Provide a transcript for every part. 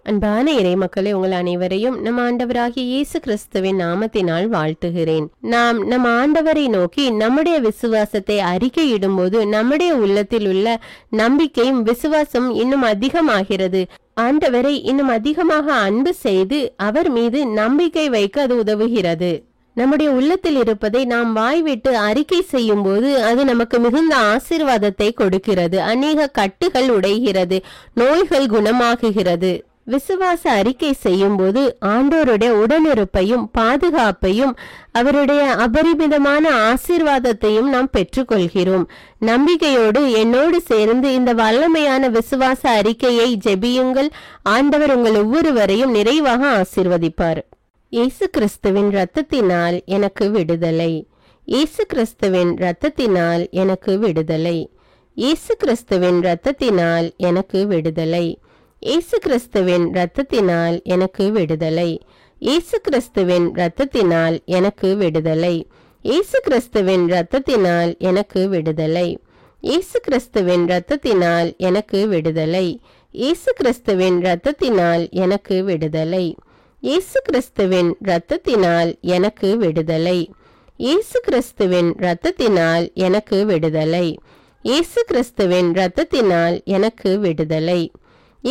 அன்பான இறை மக்களே, உங்கள் அனைவரையும் நம் ஆண்டவராகிய இயேசு கிறிஸ்துவின் நாமத்தினால் வாழ்த்துகிறேன். நாம் நம் ஆண்டவரை நோக்கி நம்முடைய விசுவாசத்தை அறிக்கையிடும் போது நம்முடைய உள்ளத்தில் உள்ள நம்பிக்கையும் விசுவாசம் இன்னும் அதிகமாகிறது. ஆண்டவரை இன்னும் அதிகமாக அன்பு செய்து அவர் மீது நம்பிக்கை வைக்க அது உதவுகிறது. நம்முடைய உள்ளத்தில் இருப்பதை நாம் வாய்விட்டு அறிக்கை செய்யும் போது அது நமக்கு மிகுந்த ஆசீர்வாதத்தை கொடுக்கிறது. அநேக கட்டுகள் உடைகிறது, நோய்கள் குணமாகுகிறது. விசுவாச அறிக்கை செய்யும் போது ஆண்டோருடைய உடனிருப்பையும் பாதுகாப்பையும் அவருடைய அபரிமிதமான ஆசீர்வாதத்தையும் நாம் பெற்றுக்கொள்கிறோம். நம்பிக்கையோடு என்னோடு சேர்ந்து இந்த வல்லமையான விசுவாச அறிக்கையை ஜெபியுங்கள். ஆண்டவர் உங்கள் ஒவ்வொருவரையும் நிறைவாக ஆசீர்வதிப்பார். இயேசு கிறிஸ்துவின் இரத்தத்தினால் எனக்கு விடுதலை. இயேசு கிறிஸ்துவின் இரத்தத்தினால் எனக்கு விடுதலை. இயேசு கிறிஸ்துவின் இரத்தத்தினால் எனக்கு விடுதலை. இயேசு கிறிஸ்துவின் இரத்தத்தினால் எனக்கு விடுதலை. இயேசு கிறிஸ்துவின் இரத்தத்தினால் எனக்கு விடுதலை. இயேசு கிறிஸ்துவின் இரத்தத்தினால் எனக்கு விடுதலை. இயேசு கிறிஸ்துவின் இரத்தத்தினால் எனக்கு விடுதலை. இயேசு கிறிஸ்துவின் இரத்தத்தினால் எனக்கு விடுதலை. இயேசு கிறிஸ்துவின் இரத்தத்தினால் எனக்கு விடுதலை. இயேசு கிறிஸ்துவின் இரத்தத்தினால் எனக்கு விடுதலை.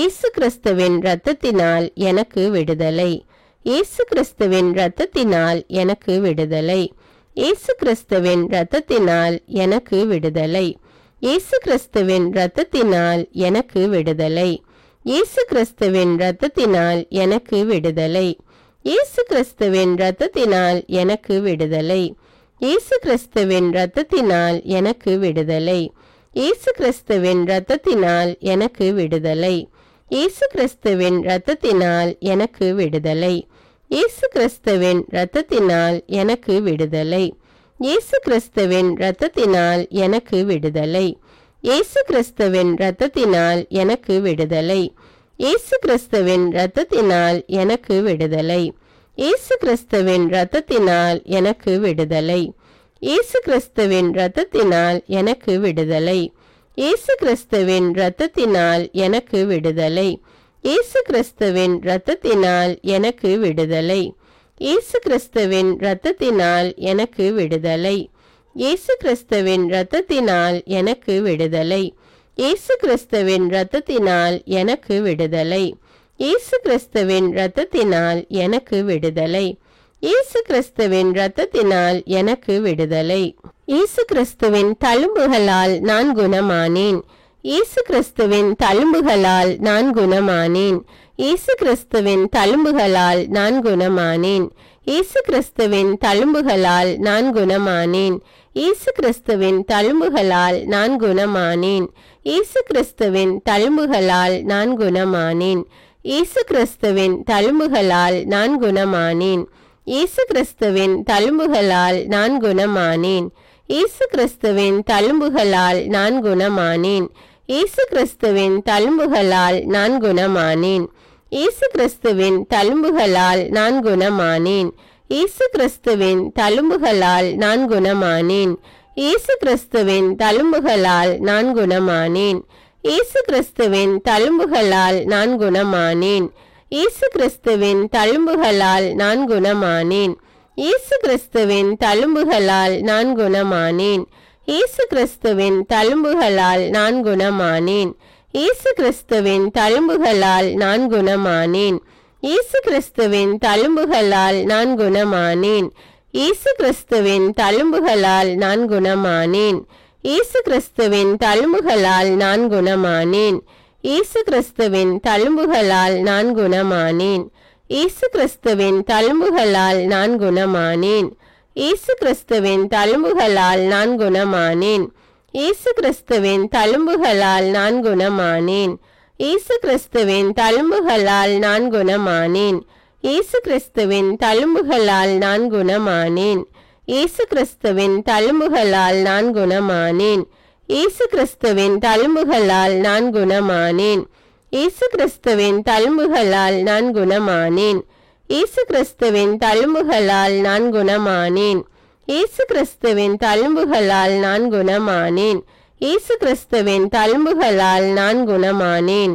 இயேசு கிறிஸ்துவின் இரத்தத்தினால் எனக்கு விடுதலை. இயேசு கிறிஸ்துவின் இரத்தத்தினால் எனக்கு விடுதலை. இயேசு கிறிஸ்துவின் இரத்தத்தினால் எனக்கு விடுதலை. இயேசு கிறிஸ்துவின் இரத்தத்தினால் எனக்கு விடுதலை. இயேசு கிறிஸ்துவின் இரத்தத்தினால் எனக்கு விடுதலை. இயேசு கிறிஸ்துவின் இரத்தத்தினால் எனக்கு விடுதலை. இயேசு கிறிஸ்துவின் இரத்தத்தினால் எனக்கு விடுதலை. இயேசு கிறிஸ்துவின் இரத்தத்தினால் எனக்கு விடுதலை. இயேசு கிறிஸ்துவின் இரத்தத்தினால் எனக்கு விடுதலை. இயேசு கிறிஸ்துவின் இரத்தத்தினால் எனக்கு விடுதலை. இயேசு கிறிஸ்துவின் இரத்தத்தினால் எனக்கு விடுதலை. இயேசு கிறிஸ்துவின் இரத்தத்தினால் எனக்கு விடுதலை. இயேசு கிறிஸ்துவின் இரத்தத்தினால் எனக்கு விடுதலை. இயேசு கிறிஸ்துவின் இரத்தத்தினால் எனக்கு விடுதலை. இயேசு கிறிஸ்துவின் இரத்தத்தினால் எனக்கு விடுதலை. இயேசு கிறிஸ்துவின் இரத்தத்தினால் எனக்கு விடுதலை. இயேசு கிறிஸ்துவின் இரத்தத்தினால் எனக்கு விடுதலை. இயேசு கிறிஸ்துவின் இரத்தத்தினால் எனக்கு விடுதலை. இயேசு கிறிஸ்துவின் இரத்தத்தினால் எனக்கு விடுதலை. இயேசு கிறிஸ்துவின் இரத்தத்தினால் எனக்கு விடுதலை. இயேசு கிறிஸ்துவின் இரத்தத்தினால் எனக்கு விடுதலை. இயேசு கிறிஸ்துவின் இரத்தத்தினால் எனக்கு விடுதலை. இயேசு கிறிஸ்துவின் இரத்தத்தினால் எனக்கு விடுதலை. இயேசு கிறிஸ்துவின் தழும்புகளால் நான் குணமானேன். இயேசு கிறிஸ்துவின் தழும்புகளால் நான் குணமானேன். இயேசு கிறிஸ்துவின் தழும்புகளால் நான் குணமானேன். இயேசு கிறிஸ்துவின் தழும்புகளால் நான் குணமானேன். இயேசு கிறிஸ்துவின் தழும்புகளால் நான் குணமானேன். இயேசு கிறிஸ்துவின் தழும்புகளால் நான் குணமானேன். இயேசு கிறிஸ்துவின் தழும்புகளால் நான் குணமானேன். இயேசு கிறிஸ்துவின் தழும்புகளால் நான் குணமானேன். இயேசு கிறிஸ்துவின் தழும்புகளால் நான் குணமானேன். இயேசு கிறிஸ்துவின் தழும்புகளால் நான் குணமானேன். இயேசு கிறிஸ்துவின் தழும்புகளால் நான் குணமானேன். இயேசு கிறிஸ்துவின் தழும்புகளால் நான் குணமானேன். இயேசு கிறிஸ்துவின் தழும்புகளால் நான் குணமானேன். இயேசு கிறிஸ்துவின் தழும்புகளால் நான் குணமானேன். இயேசு கிறிஸ்துவின் தழும்புகளால் நான் குணமானேன். இயேசு கிறிஸ்துவின் தழும்புகளால் நான் குணமானேன். இயேசு கிறிஸ்துவின் தழும்புகளால் நான் குணமானேன். இயேசு கிறிஸ்துவின் தழும்புகளால் நான் குணமானேன். இயேசு கிறிஸ்துவின் தழும்புகளால் நான் குணமானேன். இயேசு கிறிஸ்துவின் தழும்புகளால் நான் குணமானேன். இயேசு கிறிஸ்துவின் தழும்புகளால் நான் குணமானேன். இயேசு கிறிஸ்துவின் தழும்புகளால் நான் குணமானேன். இயேசு கிறிஸ்துவின் தழும்புகளால் நான் குணமானேன். இயேசு கிறிஸ்துவின் தழும்புகளால் நான் குணமானேன். இயேசு கிறிஸ்துவின் தழும்புகளால் நான் குணமானேன். இயேசு கிறிஸ்துவின் தழும்புகளால் நான் குணமானேன். இயேசு கிறிஸ்துவின் தழும்புகளால் நான் குணமானேன். இயேசு கிறிஸ்துவின் தழும்புகளால் நான் குணமானேன். இயேசு கிறிஸ்துவின் தழும்புகளால் நான் குணமானேன். இயேசு கிறிஸ்துவின் தழும்புகளால் நான் குணமானேன். இயேசு கிறிஸ்துவின் தழும்புகளால் நான் குணமானேன். இயேசு கிறிஸ்துவின் தழும்புகளால் நான் குணமானேன். இயேசு கிறிஸ்துவின் தழும்புகளால் நான் குணமானேன்.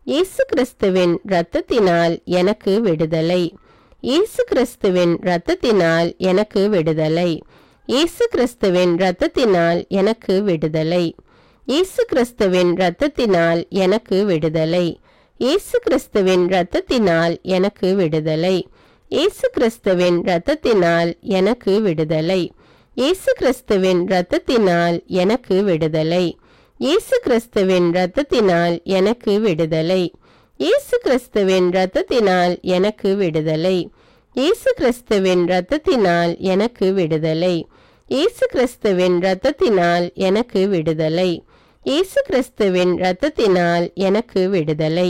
இயேசு கிறிஸ்துவின் இரத்தத்தினால் எனக்கு விடுதலை. இயேசு கிறிஸ்துவின் இரத்தத்தினால் எனக்கு விடுதலை. இயேசு கிறிஸ்துவின் இரத்தத்தினால் எனக்கு விடுதலை. இயேசு கிறிஸ்துவின் இரத்தத்தினால் எனக்கு விடுதலை. இயேசு கிறிஸ்துவின் இரத்தத்தினால் எனக்கு விடுதலை. இயேசு கிறிஸ்துவின் இரத்தத்தினால் எனக்கு விடுதலை. இயேசு கிறிஸ்துவின் இரத்தத்தினால் எனக்கு விடுதலை. இயேசு கிறிஸ்துவின் இரத்தத்தினால் எனக்கு விடுதலை. இயேசு கிறிஸ்துவின் இரத்தத்தினால் எனக்கு விடுதலை. இயேசு கிறிஸ்துவின் இரத்தத்தினால் எனக்கு விடுதலை. இயேசு கிறிஸ்துவின் இரத்தத்தினால் எனக்கு விடுதலை. இயேசு கிறிஸ்துவின் இரத்தத்தினால் எனக்கு விடுதலை.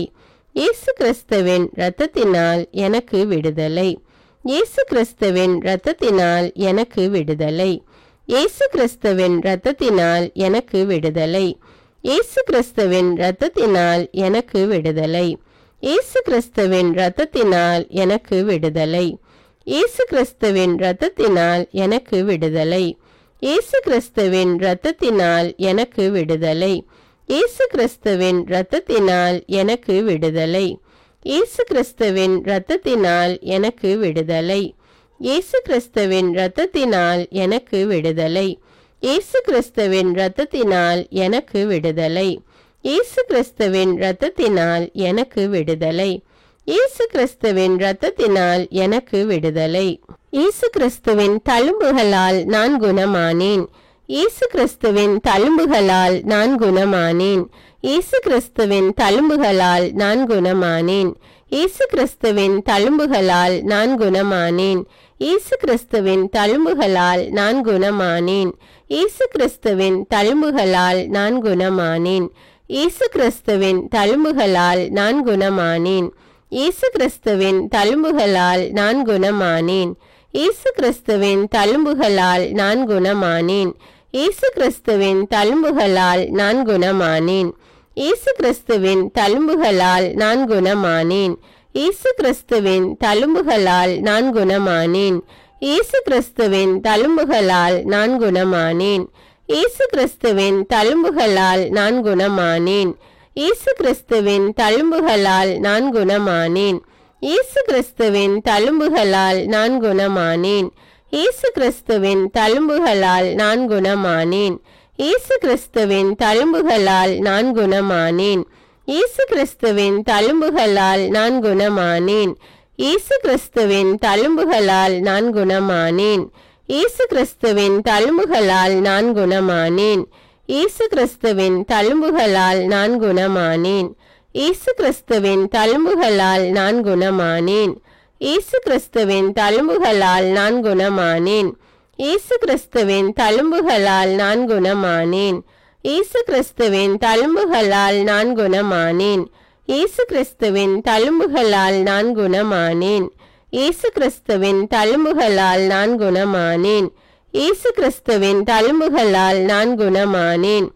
இயேசு கிறிஸ்துவின் இரத்தத்தினால் எனக்கு விடுதலை. இயேசு கிறிஸ்துவின் இரத்தத்தினால் எனக்கு விடுதலை. இயேசு கிறிஸ்துவின் இரத்தத்தினால் எனக்கு விடுதலை. இயேசு கிறிஸ்துவின் இரத்தத்தினால் எனக்கு விடுதலை. இயேசு கிறிஸ்துவின் இரத்தத்தினால் எனக்கு விடுதலை. இயேசு கிறிஸ்துவின் இரத்தத்தினால் எனக்கு விடுதலை. இயேசு கிறிஸ்துவின் இரத்தத்தினால் எனக்கு விடுதலை. இயேசு கிறிஸ்துவின் இரத்தத்தினால் எனக்கு விடுதலை. இயேசு கிறிஸ்துவின் இரத்தத்தினால் எனக்கு விடுதலை. இயேசு கிறிஸ்துவின் இரத்தத்தினால் எனக்கு விடுதலை. இயேசு கிறிஸ்துவின் இரத்தத்தினால் எனக்கு விடுதலை. இயேசு கிறிஸ்துவின் இரத்தத்தினால் எனக்கு விடுதலை. இயேசு கிறிஸ்துவின் இரத்தத்தினால் எனக்கு விடுதலை. இயேசு கிறிஸ்துவின் தழும்புகளால் நான் குணமானேன். இயேசு கிறிஸ்துவின் தழும்புகளால் நான் குணமானேன். இயேசு கிறிஸ்துவின் தழும்புகளால் நான் குணமானேன். இயேசு கிறிஸ்துவின் தழும்புகளால் நான் குணமானேன். இயேசு கிறிஸ்துவின் தழும்புகளால் நான் குணமானேன். இயேசு கிறிஸ்துவின் தழும்புகளால் நான் குணமானேன். இயேசு கிறிஸ்துவின் தழும்புகளால் நான் குணமானேன். இயேசு கிறிஸ்துவின் தழும்புகளால் நான் குணமானேன். இயேசு கிறிஸ்துவின் தழும்புகளால் நான் குணமானேன். இயேசு கிறிஸ்துவின் தழும்புகளால் நான் குணமானேன். இயேசு கிறிஸ்துவின் தழும்புகளால் நான் குணமானேன். இயேசு கிறிஸ்துவின் தழும்புகளால் நான் குணமானேன். இயேசு கிறிஸ்துவின் தழும்புகளால் நான் குணமானேன். இயேசு கிறிஸ்துவின் தழும்புகளால் நான் குணமானேன். இயேசு கிறிஸ்துவின் தழும்புகளால் நான் குணமானேன். இயேசு கிறிஸ்துவின் தழும்புகளால் நான் குணமானேன். இயேசு கிறிஸ்துவின் தழும்புகளால் நான் குணமானேன். இயேசு கிறிஸ்துவின் தழும்புகளால் நான் குணமானேன். இயேசு கிறிஸ்துவின் தழும்புகளால் நான் குணமானேன். இயேசு கிறிஸ்துவின் தழும்புகளால் நான் குணமானேன். இயேசு கிறிஸ்துவின் தழும்புகளால் நான் குணமானேன். இயேசு கிறிஸ்துவின் தழும்புகளால் நான் குணமானேன். இயேசு கிறிஸ்துவின் தழும்புகளால் நான் குணமானேன். இயேசு கிறிஸ்துவின் தழும்புகளால் நான் குணமானேன். இயேசு கிறிஸ்துவின் தழும்புகளால் நான் குணமானேன். இயேசு கிறிஸ்துவின் தழும்புகளால் நான் குணமானேன். இயேசு கிறிஸ்துவின் தழும்புகளால் நான் குணமானேன். இயேசு கிறிஸ்துவின் தழும்புகளால் நான் குணமானேன். இயேசு கிறிஸ்துவின் தழும்புகளால் நான் குணமானேன்.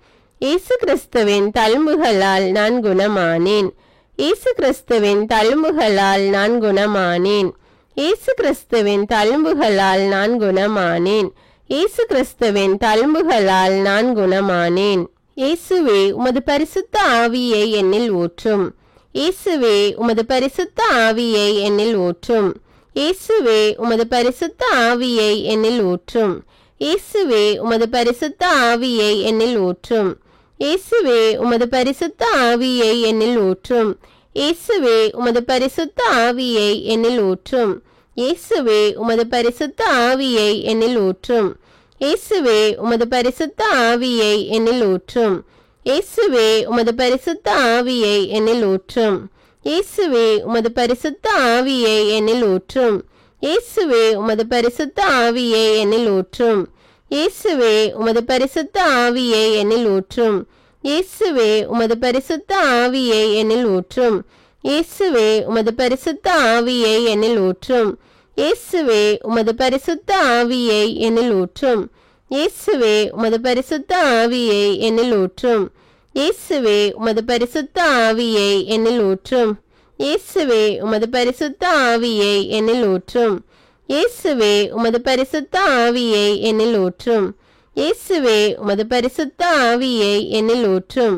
இயேசு கிறிஸ்துவின் தழும்புகளால் நான் குணமானேன். இயேசு கிறிஸ்துவின் தழும்புகளால் நான் குணமானேன். இயேசு கிறிஸ்துவின் தழும்புகளால் நான் குணமானேன். இயேசு கிறிஸ்துவின் தழும்புகளால் நான் குணமானேன். இயேசுவே உமது பரிசுத்த ஆவியை என்னில் ஊற்றும். இயேசுவே உமது பரிசுத்த ஆவியை என்னில் ஊற்றும். இயேசுவே உமது பரிசுத்த ஆவியை என்னில் ஊற்றும். இயேசுவே உமது பரிசுத்த ஆவியை என்னில் ஊற்றும். இயேசுவே உமது பரிசுத்த ஆவியை என்னில் ஊற்றும். இயேசுவே உமது பரிசுத்த ஆவியை என்னில் ஊற்றும். இயேசுவே உமது பரிசுத்த ஆவியை என்னில் ஊற்றும். இயேசுவே உமது பரிசுத்த ஆவியை என்னில் ஊற்றும். இயேசுவே உமது பரிசுத்த ஆவியை என்னில் ஊற்றும். இயேசுவே உமது பரிசுத்த ஆவியை என்னில் ஊற்றும். இயேசுவே உமது பரிசுத்த ஆவியை என்னில் ஊற்றும். இயேசுவே உமது பரிசுத்த ஆவியை என்னில் ஊற்றும். இயேசுவே உமது பரிசுத்த ஆவியை என்னில் ஊற்றும். இயேசுவே உமது பரிசுத்த ஆவியை என்னில் ஊற்றும். இயேசுவே உமது பரிசுத்த ஆவியை என்னில் ஊற்றும். இயேசுவே உமது பரிசுத்த ஆவியை என்னில் ஊற்றும். இயேசுவே உமது பரிசுத்த ஆவியை என்னில் ஊற்றும். இயேசுவே உமது பரிசுத்த ஆவியை என்னில் ஊற்றும். இயேசுவே உமது பரிசுத்த ஆவியை என்னில் ஊற்றும். இயேசுவே உமது பரிசுத்த ஆவியை என்னில் ஊற்றும்.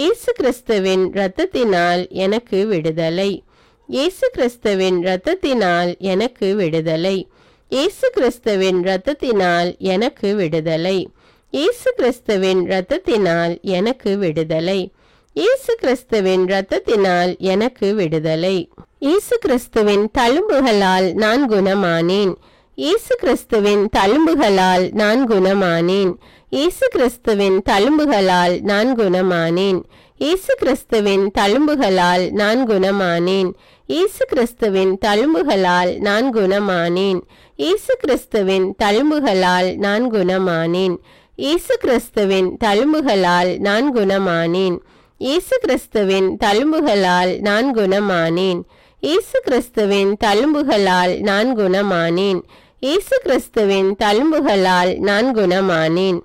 இயேசு கிறிஸ்துவின் இரத்தத்தினால் எனக்கு விடுதலை. இயேசு கிறிஸ்துவின் இரத்தத்தினால் எனக்கு விடுதலை. இயேசு கிறிஸ்துவின் இரத்தத்தினால் எனக்கு விடுதலை. இயேசு கிறிஸ்துவின் இரத்தத்தினால் எனக்கு விடுதலை. இயேசு கிறிஸ்துவின் இரத்தத்தினால் எனக்கு விடுதலை. இயேசு கிறிஸ்துவின் தழும்புகளால் நான் குணமானேன். இயேசு கிறிஸ்துவின் தழும்புகளால் நான் குணமானேன். இயேசு கிறிஸ்துவின் தழும்புகளால் நான் குணமானேன். இயேசு கிறிஸ்துவின் தழும்புகளால் நான் குணமானேன். இயேசு கிறிஸ்துவின் தழும்புகளால் நான் குணமானேன். இயேசு கிறிஸ்துவின் தழும்புகளால் நான் குணமானேன். இயேசு கிறிஸ்துவின் தழும்புகளால் நான் குணமானேன். இயேசு கிறிஸ்துவின் தழும்புகளால் நான் குணமானேன். இயேசு கிறிஸ்துவின் தழும்புகளால் நான் குணமானேன். இயேசு கிறிஸ்துவின் தழும்புகளால் நான் குணமானேன்.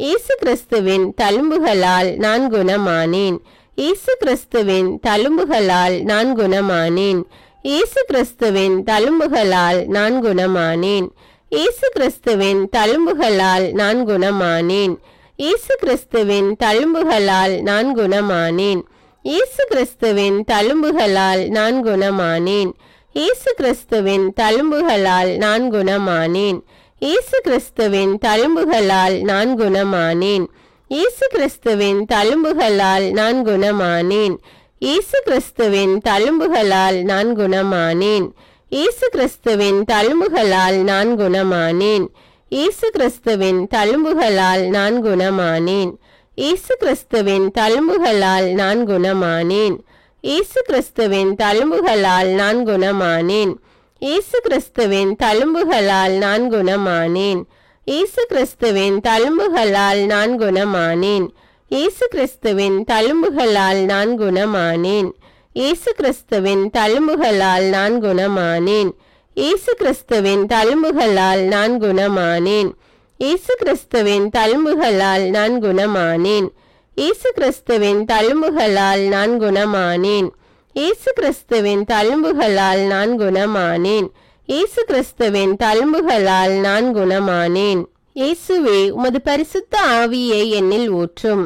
இயேசு கிறிஸ்துவின் தழும்புகளால் நான் குணமானேன். இயேசு கிறிஸ்துவின் தழும்புகளால் நான் குணமானேன். இயேசு கிறிஸ்துவின் தழும்புகளால் நான் குணமானேன். இயேசு கிறிஸ்துவின் தழும்புகளால் நான் குணமானேன். இயேசு கிறிஸ்துவின் தழும்புகளால் நான் குணமானேன். இயேசு கிறிஸ்துவின் தழும்புகளால் நான் குணமானேன். இயேசு கிறிஸ்துவின் தழும்புகளால் நான் குணமானேன். இயேசு கிறிஸ்துவின் தழும்புகளால் நான் குணமானேன். இயேசு கிறிஸ்துவின் தழும்புகளால் நான் குணமானேன். இயேசு கிறிஸ்துவின் தழும்புகளால் நான் குணமானேன். இயேசு கிறிஸ்துவின் தழும்புகளால் நான் குணமானேன். இயேசு கிறிஸ்துவின் தழும்புகளால் நான் குணமானேன். இயேசு கிறிஸ்துவின் தழும்புகளால் நான் குணமானேன். இயேசு கிறிஸ்துவின் தழும்புகளால் நான் குணமானேன். இயேசு கிறிஸ்துவின் தழும்புகளால் நான் குணமானேன். இயேசு கிறிஸ்துவின் தழும்புகளால் நான் குணமானேன். இயேசு கிறிஸ்துவின் தழும்புகளால் நான் குணமானேன். இயேசு கிறிஸ்துவின் தழும்புகளால் நான் குணமானேன். இயேசு கிறிஸ்துவின் தழும்புகளால் நான் குணமானேன். இயேசு கிறிஸ்துவின் தழும்புகளால் நான் குணமானேன். இயேசு கிறிஸ்துவின் தழும்புகளால் நான் குணமானேன். இயேசு கிறிஸ்துவின் தழும்புகளால் நான் குணமானேன். இயேசு கிறிஸ்துவின் தழும்புகளால் நான் குணமானேன். இயேசுவே உமது பரிசுத்த ஆவியை என்னில் ஊற்றும்.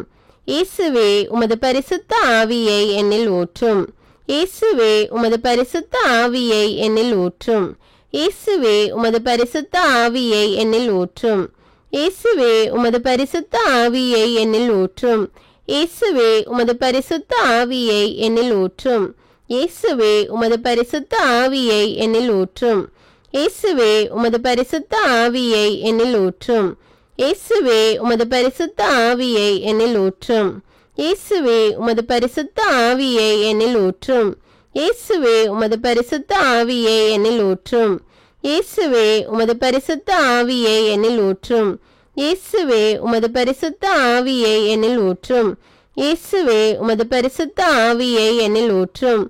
இயேசுவே உமது பரிசுத்த ஆவியை என்னில் ஊற்றும். இயேசுவே உமது பரிசுத்த ஆவியை என்னில் ஊற்றும். இயேசுவே உமது பரிசுத்த ஆவியை என்னில் ஊற்றும். இயேசுவே உமது பரிசுத்த ஆவியை என்னில் ஊற்றும். இயேசுவே உமது பரிசுத்த ஆவியை என்னில் ஊற்றும். இயேசுவே உமது பரிசுத்த ஆவியை என்னில் ஊற்றும். இயேசுவே உமது பரிசுத்த ஆவியை என்னில் ஊற்றும். இயேசுவே உமது பரிசுத்த ஆவியை என்னில் ஊற்றும். இயேசுவே உமது பரிசுத்த ஆவியை என்னில் ஊற்றும். இயேசுவே உமது பரிசுத்த ஆவியை என்னில் ஊற்றும். இயேசுவே உமது பரிசுத்த ஆவியை என்னில் ஊற்றும். இயேசுவே உமது பரிசுத்த ஆவியை என்னில் ஊற்றும். இயேசுவே உமது பரிசுத்த ஆவியை என்னில் ஊற்றும். இயேசுவே உமது பரிசுத்த ஆவியை என்னில் ஊற்றும்.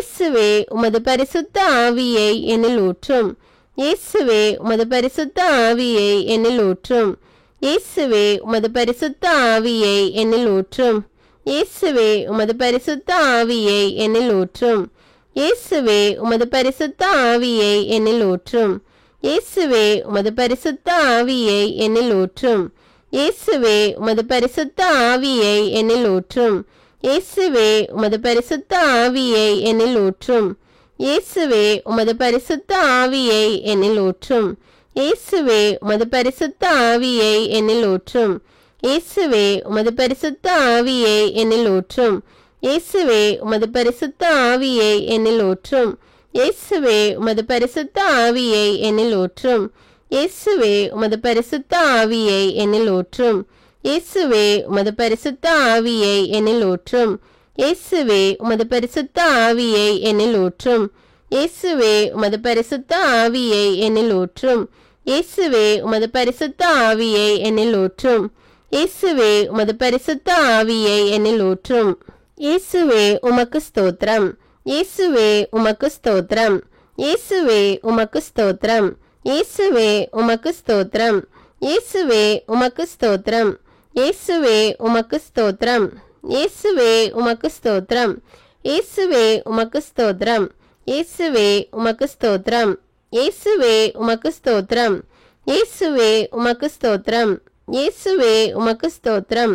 இயேசுவே உமது பரிசுத்த ஆவியை என்னில் ஊற்றும். இயேசுவே உமது பரிசுத்த ஆவியை என்னில் ஊற்றும். இயேசுவே உமது பரிசுத்த ஆவியை என்னில் ஊற்றும். இயேசுவே உமது பரிசுத்த ஆவியை என்னில் ஊற்றும். இயேசுவே உமது பரிசுத்த ஆவியை என்னில் ஊற்றும். இயேசுவே உமது பரிசுத்த ஆவியை என்னில் ஊற்றும். இயேசுவே உமது பரிசுத்த ஆவியை என்னில் ஊற்றும். இயேசுவே உமது பரிசுத்த ஆவியை என்னில் ஊற்றும். இயேசுவே உமது பரிசுத்த ஆவியை என்னில் ஊற்றும். இயேசுவே உமது பரிசுத்த ஆவியை என்னில் ஊற்றும். இயேசுவே உமது பரிசுத்த ஆவியை என்னில் ஊற்றும். இயேசுவே உமது பரிசுத்த ஆவியை என்னில் ஊற்றும். இயேசுவே உமது பரிசுத்த ஆவியை என்னில் ஊற்றும். இயேசுவே உமது பரிசுத்த ஆவியை என்னில் ஊற்றும். இயேசுவே உமது பரிசுத்த ஆவியை என்னில் ஊற்றும். இயேசுவே உமது பரிசுத்த ஆவியை என்னில் ஊற்றும். இயேசுவே உமது பரிசுத்த ஆவியை என்னில் ஊற்றும். இயேசுவே உமது பரிசுத்த ஆவியை என்னில் ஊற்றும். இயேசுவே உமக்கு ஸ்தோத்திரம். இயேசுவே உமக்கு ஸ்தோத்திரம். இயேசுவே உமக்கு ஸ்தோத்திரம். இயேசுவே உமக்கு ஸ்தோத்திரம். இயேசுவே உமக்கு ஸ்தோத்திரம். இயேசுவே உமக்கு ஸ்தோத்திரம். இயேசுவே உமக்கு ஸ்தோத்திரம். இயேசுவே உமக்கு ஸ்தோத்திரம். இயேசுவே உமக்கு ஸ்தோத்திரம். இயேசுவே உமக்கு ஸ்தோத்திரம். இயேசுவே உமக்கு ஸ்தோத்திரம். இயேசுவே உமக்கு ஸ்தோத்திரம்.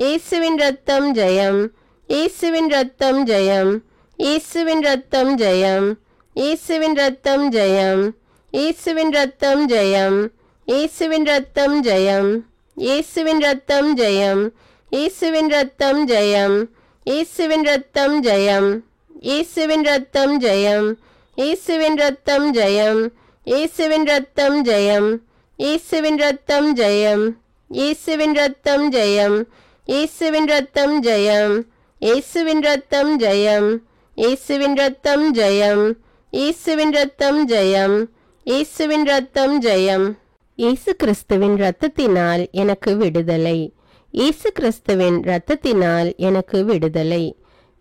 இயேசுவின் இரத்தம் ஜெயம், இயேசுவின் இரத்தம் ஜெயம், இயேசுவின் இரத்தம் ஜெயம், இயேசுவின் இரத்தம் ஜெயம், இயேசுவின் இரத்தம் ஜெயம், இயேசுவின் இரத்தம் ஜெயம், இயேசுவின் இரத்தம் ஜெயம், இயேசுவின் இரத்தம் ஜெயம், இயேசுவின் இரத்தம் ஜெயம், இயேசுவின் இரத்தம் ஜெயம், இயேசுவின் இரத்தம் ஜெயம், இயேசுவின் இரத்தம் ஜெயம், இயேசுவின் இரத்தம் ஜெயம், இயேசுவின் இரத்தம் ஜெயம், இயேசுவின் இரத்தம் ஜெயம், இயேசுவின் இரத்தம் ஜெயம், இயேசுவின் இரத்தம் ஜெயம், இயேசுவின் இரத்தம் ஜெயம், இயேசுவின் இரத்தம் ஜெயம். இயேசு கிறிஸ்துவின் இரத்தத்தினால் எனக்கு விடுதலை, இயேசு கிறிஸ்துவின் இரத்தத்தினால் எனக்கு விடுதலை,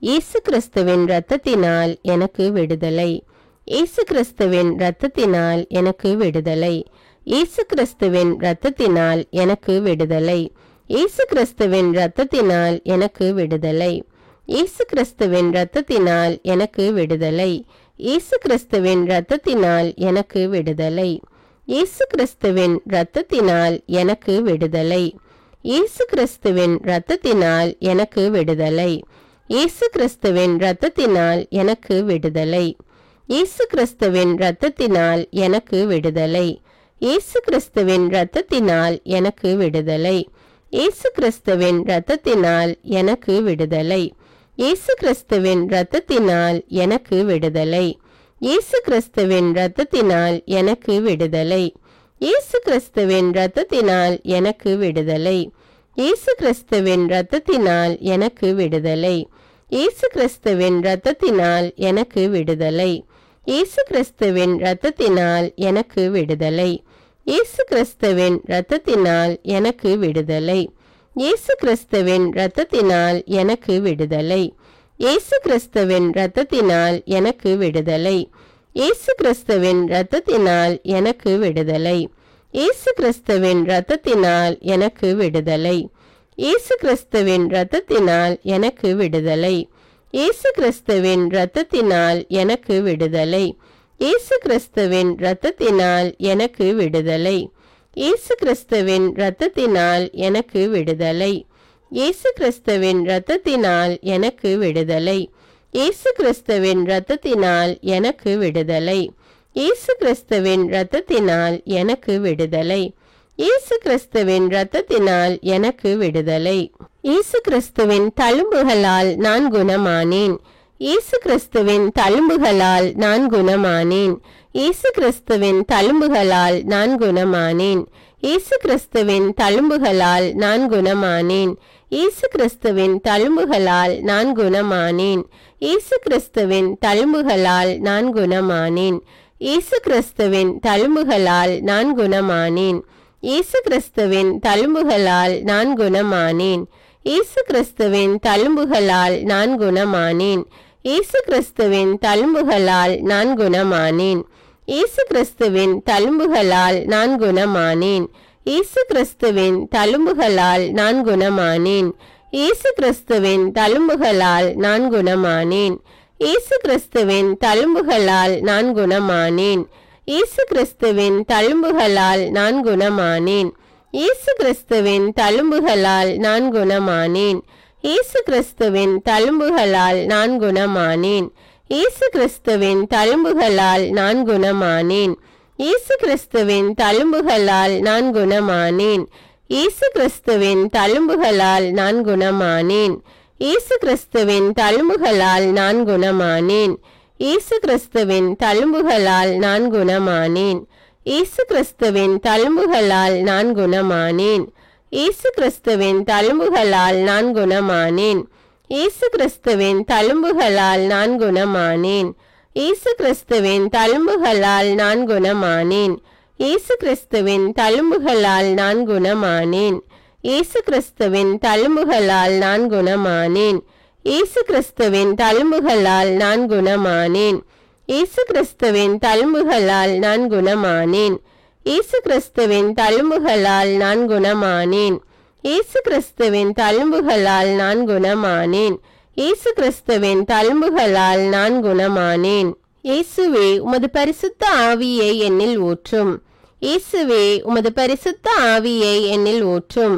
இயேசு கிறிஸ்துவின் இரத்தத்தினால் எனக்கு விடுதலை, இயேசு கிறிஸ்துவின் இரத்தத்தினால் எனக்கு விடுதலை, இயேசு கிறிஸ்துவின் இரத்தத்தினால் எனக்கு விடுதலை, இயேசு கிறிஸ்துவின் இரத்தத்தினால் எனக்கு விடுதலை, இயேசு கிறிஸ்துவின் இரத்தத்தினால் எனக்கு விடுதலை, இயேசு கிறிஸ்துவின் இரத்தத்தினால் எனக்கு விடுதலை, இயேசு கிறிஸ்துவின் இரத்தத்தினால் எனக்கு விடுதலை, இயேசு கிறிஸ்துவின் இரத்தத்தினால் எனக்கு விடுதலை, இயேசு கிறிஸ்துவின் இரத்தத்தினால் எனக்கு விடுதலை, இயேசு கிறிஸ்துவின் இரத்தத்தினால் எனக்கு விடுதலை, இயேசு கிறிஸ்துவின் இரத்தத்தினால் எனக்கு விடுதலை, இயேசு கிறிஸ்துவின் இரத்தத்தினால் எனக்கு விடுதலை, இயேசு கிறிஸ்துவின் இரத்தத்தினால் எனக்கு விடுதலை, இயேசு கிறிஸ்துவின் இரத்தத்தினால் எனக்கு விடுதலை, இயேசு கிறிஸ்துவின் இரத்தத்தினால் எனக்கு விடுதலை, இயேசு கிறிஸ்துவின் இரத்தத்தினால் எனக்கு விடுதலை, இயேசு கிறிஸ்துவின் இரத்தத்தினால் எனக்கு விடுதலை, இயேசு கிறிஸ்துவின் இரத்தத்தினால் எனக்கு விடுதலை, இயேசு கிறிஸ்துவின் இரத்தத்தினால் எனக்கு விடுதலை, இயேசு கிறிஸ்துவின் இரத்தத்தினால் எனக்கு விடுதலை, இயேசு கிறிஸ்துவின் இரத்தத்தினால் எனக்கு விடுதலை, இயேசு கிறிஸ்துவின் இரத்தத்தினால் எனக்கு விடுதலை, இயேசு கிறிஸ்துவின் இரத்தத்தினால் எனக்கு விடுதலை, இயேசு கிறிஸ்துவின் இரத்தத்தினால் எனக்கு விடுதலை, இயேசு கிறிஸ்துவின் இரத்தத்தினால் எனக்கு விடுதலை, இயேசு கிறிஸ்துவின் இரத்தத்தினால் எனக்கு விடுதலை, இயேசு கிறிஸ்துவின் இரத்தத்தினால் எனக்கு விடுதலை, இயேசு கிறிஸ்துவின் இரத்தத்தினால் எனக்கு விடுதலை, இயேசு கிறிஸ்துவின் இரத்தத்தினால் எனக்கு விடுதலை, இயேசு கிறிஸ்துவின் இரத்தத்தினால் எனக்கு விடுதலை, இயேசு கிறிஸ்துவின் இரத்தத்தினால் எனக்கு விடுதலை. இயேசு கிறிஸ்துவின் தழும்புகளால் நான் குணமானேன், இயேசு கிறிஸ்துவின் தழும்புகளால் நான் குணமானேன், இயேசு கிறிஸ்துவின் தழும்புகளால் நான் குணமானேன், இயேசு கிறிஸ்துவின் தழும்புகளால் நான் குணமானேன், இயேசு கிறிஸ்துவின் தழும்புகளால் நான் குணமானேன், இயேசு கிறிஸ்துவின் தழும்புகளால் நான் குணமானேன், இயேசு கிறிஸ்துவின் தழும்புகளால் நான் குணமானேன், இயேசு கிறிஸ்துவின் தழும்புகளால் நான் குணமானேன், இயேசு கிறிஸ்துவின் தழும்புகளால் நான் குணமானேன், இயேசு கிறிஸ்துவின் தழும்புகளால் நான் குணமானேன், இயேசு கிறிஸ்துவின் தழும்புகளால் நான் குணமானேன், இயேசு கிறிஸ்துவின் தழும்புகளால் நான் குணமானேன், இயேசு கிறிஸ்துவின் தழும்புகளால் நான் குணமானேன், இயேசு கிறிஸ்துவின் தழும்புகளால் நான் குணமானேன், இயேசு கிறிஸ்துவின் தழும்புகளால் நான் குணமானேன், இயேசு கிறிஸ்துவின் தழும்புகளால் நான் குணமானேன், இயேசு கிறிஸ்துவின் தழும்புகளால் நான் குணமானேன், இயேசு கிறிஸ்துவின் தழும்புகளால் நான் குணமானேன், இயேசு கிறிஸ்துவின் தழும்புகளால் நான் குணமானேன், இயேசு கிறிஸ்துவின் தழும்புகளால் நான் குணமானேன், இயேசு கிறிஸ்துவின் தழும்புகளால் நான் குணமானேன், இயேசு கிறிஸ்துவின் தழும்புகளால் நான் குணமானேன், இயேசு கிறிஸ்துவின் தழும்புகளால் நான் குணமானேன், இயேசு கிறிஸ்துவின் தழும்புகளால் நான் குணமானேன், இயேசு கிறிஸ்துவின் தழும்புகளால் நான் குணமானேன், இயேசு கிறிஸ்துவின் தழும்புகளால் நான் குணமானேன், இயேசு கிறிஸ்துவின் தழும்புகளால் நான் குணமானேன், இயேசு கிறிஸ்துவின் தழும்புகளால் நான் குணமானேன், இயேசு கிறிஸ்துவின் தழும்புகளால் நான் குணமானேன், இயேசு கிறிஸ்துவின் தழும்புகளால் நான் குணமானேன், இயேசு கிறிஸ்துவின் தழும்புகளால் நான் குணமானேன், இயேசு கிறிஸ்துவின் தழும்புகளால் நான் குணமானேன், இயேசு கிறிஸ்துவின் தழும்புகளால் நான் குணமானேன். இயேசுவே உமது பரிசுத்த ஆவியை என்னில் ஊற்றும், இயேசுவே உமது பரிசுத்த ஆவியை என்னில் ஊற்றும்,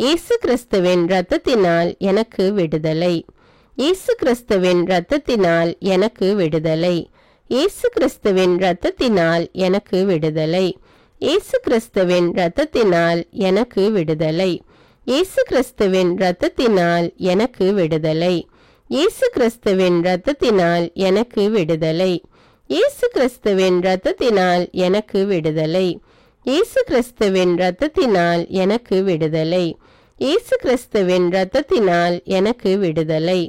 இயேசு கிறிஸ்துவின் இரத்தத்தினால் எனக்கு விடுதலை. இயேசு கிறிஸ்துவின் இரத்தத்தினால் எனக்கு விடுதலை. இயேசு கிறிஸ்துவின் இரத்தத்தினால் எனக்கு விடுதலை. இயேசு கிறிஸ்துவின் இரத்தத்தினால் எனக்கு விடுதலை. இயேசு கிறிஸ்துவின் இரத்தத்தினால் எனக்கு விடுதலை. இயேசு கிறிஸ்துவின் இரத்தத்தினால் எனக்கு விடுதலை. இயேசு கிறிஸ்துவின் இரத்தத்தினால் எனக்கு விடுதலை. இயேசு கிறிஸ்துவின் இரத்தத்தினால் எனக்கு விடுதலை. இயேசு கிறிஸ்துவின் இரத்தத்தினால் எனக்கு விடுதலை.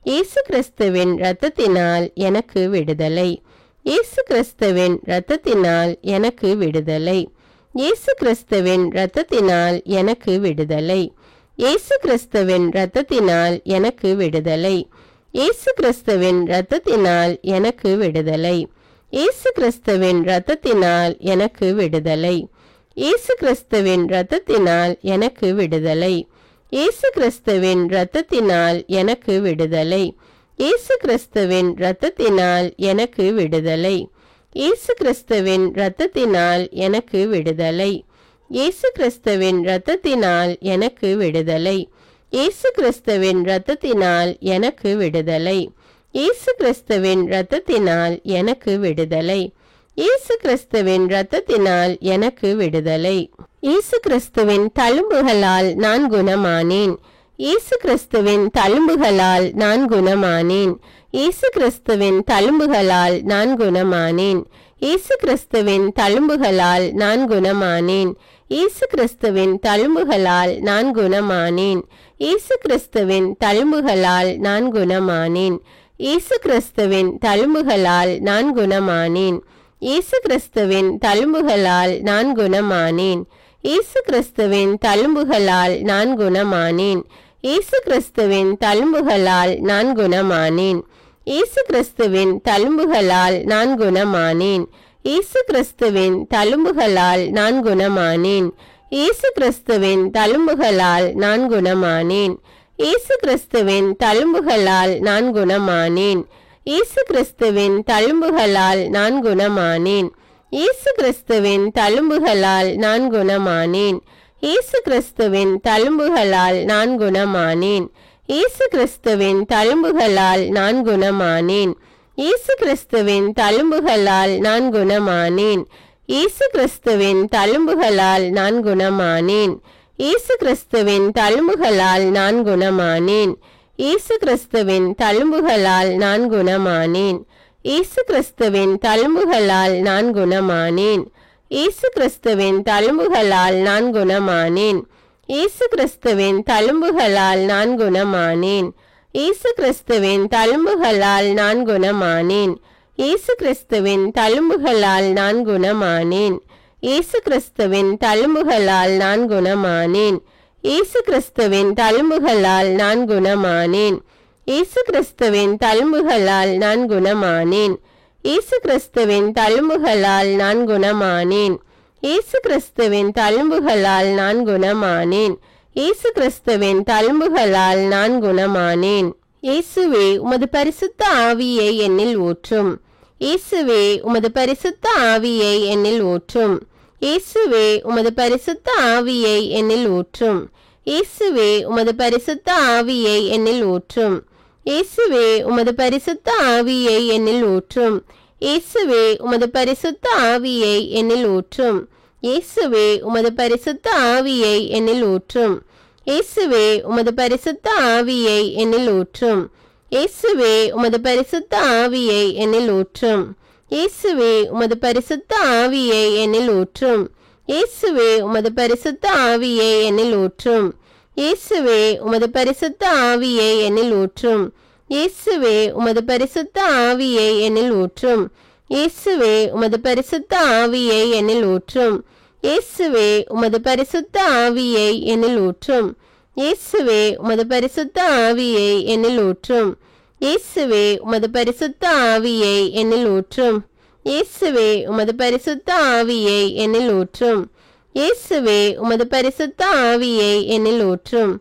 இயேசு கிறிஸ்துவின் இரத்தத்தினால் எனக்கு விடுதலை. இயேசு கிறிஸ்துவின் இரத்தத்தினால் எனக்கு விடுதலை. இயேசு கிறிஸ்துவின் இரத்தத்தினால் எனக்கு விடுதலை. இயேசு கிறிஸ்துவின் இரத்தத்தினால் எனக்கு விடுதலை. இயேசு கிறிஸ்துவின் இரத்தத்தினால் எனக்கு விடுதலை. இயேசு கிறிஸ்துவின் இரத்தத்தினால் எனக்கு விடுதலை. இயேசு கிறிஸ்துவின் இரத்தத்தினால் எனக்கு விடுதலை. இயேசு கிறிஸ்துவின் இரத்தத்தினால் எனக்கு விடுதலை. இயேசு கிறிஸ்துவின் இரத்தத்தினால் எனக்கு விடுதலை. இயேசு கிறிஸ்துவின் இரத்தத்தினால் எனக்கு விடுதலை. இயேசு கிறிஸ்துவின் இரத்தத்தினால் எனக்கு விடுதலை. இயேசு கிறிஸ்துவின் இரத்தத்தினால் எனக்கு விடுதலை. இயேசு கிறிஸ்துவின் இரத்தத்தினால் எனக்கு விடுதலை. இயேசு கிறிஸ்துவின் இரத்தத்தினால் எனக்கு விடுதலை. இயேசு கிறிஸ்துவின் தழும்புகளால் நான் குணமானேன். இயேசு கிறிஸ்துவின் தழும்புகளால் நான் குணமானேன். இயேசு கிறிஸ்துவின் தழும்புகளால் நான் குணமானேன். இயேசு கிறிஸ்துவின் தழும்புகளால் நான் குணமானேன். இயேசு கிறிஸ்துவின் தழும்புகளால் நான் குணமானேன். இயேசு கிறிஸ்துவின் தழும்புகளால் நான் குணமானேன். இயேசு கிறிஸ்துவின் தழும்புகளால் நான் குணமானேன். இயேசு கிறிஸ்துவின் தழும்புகளால் நான் குணமானேன். இயேசு கிறிஸ்துவின் தழும்புகளால் நான் குணமானேன். இயேசு கிறிஸ்துவின் தழும்புகளால் நான் குணமானேன். இயேசு கிறிஸ்துவின் தழும்புகளால் நான் குணமானேன். இயேசு கிறிஸ்துவின் தழும்புகளால் நான் குணமானேன். இயேசு கிறிஸ்துவின் தழும்புகளால் நான் குணமானேன். இயேசு கிறிஸ்துவின் தழும்புகளால் நான் குணமானேன். இயேசு கிறிஸ்துவின் தழும்புகளால் நான் குணமானேன். இயேசு கிறிஸ்துவின் தழும்புகளால் நான் குணமானேன். இயேசு கிறிஸ்துவின் தழும்புகளால் நான் குணமானேன். இயேசு கிறிஸ்துவின் தழும்புகளால் நான் குணமானேன். இயேசு கிறிஸ்துவின் தழும்புகளால் நான் குணமானேன். இயேசு கிறிஸ்துவின் தழும்புகளால் நான் குணமானேன். இயேசு கிறிஸ்துவின் தழும்புகளால் நான் குணமானேன். இயேசு கிறிஸ்துவின் தழும்புகளால் நான் குணமானேன். இயேசு கிறிஸ்துவின் தழும்புகளால் நான் குணமானேன். இயேசு கிறிஸ்துவின் தழும்புகளால் நான் குணமானேன். இயேசு கிறிஸ்துவின் தழும்புகளால் நான் குணமானேன். இயேசு கிறிஸ்துவின் தழும்புகளால் நான் குணமானேன். இயேசு கிறிஸ்துவின் தழும்புகளால் நான் குணமானேன். இயேசு கிறிஸ்துவின் தழும்புகளால் நான் குணமானேன். இயேசு கிறிஸ்துவின் தழும்புகளால் நான் குணமானேன். இயேசு கிறிஸ்துவின் தழும்புகளால் நான் குணமானேன். இயேசு கிறிஸ்துவின் தழும்புகளால் நான் குணமானேன். இயேசு கிறிஸ்துவின் தழும்புகளால் நான் குணமானேன். இயேசு கிறிஸ்துவின் தழும்புகளால் நான் குணமானேன். இயேசுவே உமது பரிசுத்த ஆவியை என்னில் ஊற்றும். இயேசுவே உமது பரிசுத்த ஆவியை என்னில் ஊற்றும். இயேசுவே உமது பரிசுத்த ஆவியை என்னில் ஊற்றும். இயேசுவே உமது பரிசுத்த ஆவியை என்னில் ஊற்றும். இயேசுவே உமது பரிசுத்த ஆவியை என்னில் ஊற்றும். இயேசுவே உமது பரிசுத்த ஆவியை என்னில் ஊற்றும். இயேசுவே உமது பரிசுத்த ஆவியை என்னில் ஊற்றும். இயேசுவே உமது பரிசுத்த ஆவியை என்னில் ஊற்றும். இயேசுவே உமது பரிசுத்த ஆவியை என்னில் ஊற்றும். இயேசுவே உமது பரிசுத்த ஆவியை என்னில் ஊற்றும். இயேசுவே உமது பரிசுத்த ஆவியை என்னில் ஊற்றும். இயேசுவே உமது பரிசுத்த ஆவியை என்னில் ஊற்றும். இயேசுவே உமது பரிசுத்த ஆவியை என்னில் ஊற்றும். இயேசுவே உமது பரிசுத்த ஆவியை என்னில் ஊற்றும். இயேசுவே உமது பரிசுத்த ஆவியை என்னில் ஊற்றும். இயேசுவே உமது பரிசுத்த ஆவியை என்னில் ஊற்றும். இயேசுவே உமது பரிசுத்த ஆவியை என்னில் ஊற்றும். இயேசுவே உமது பரிசுத்த ஆவியை என்னில் ஊற்றும். இயேசுவே உமது பரிசுத்த ஆவியை என்னில் ஊற்றும்.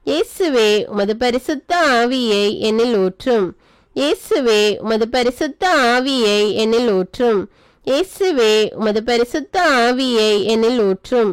இயேசுவே உமது பரிசுத்த ஆவியை என்னில் ஊற்றும். இயேசுவே உமது பரிசுத்த ஆவியை என்னில் ஊற்றும். இயேசுவே உமது பரிசுத்த ஆவியை என்னில் ஊற்றும்.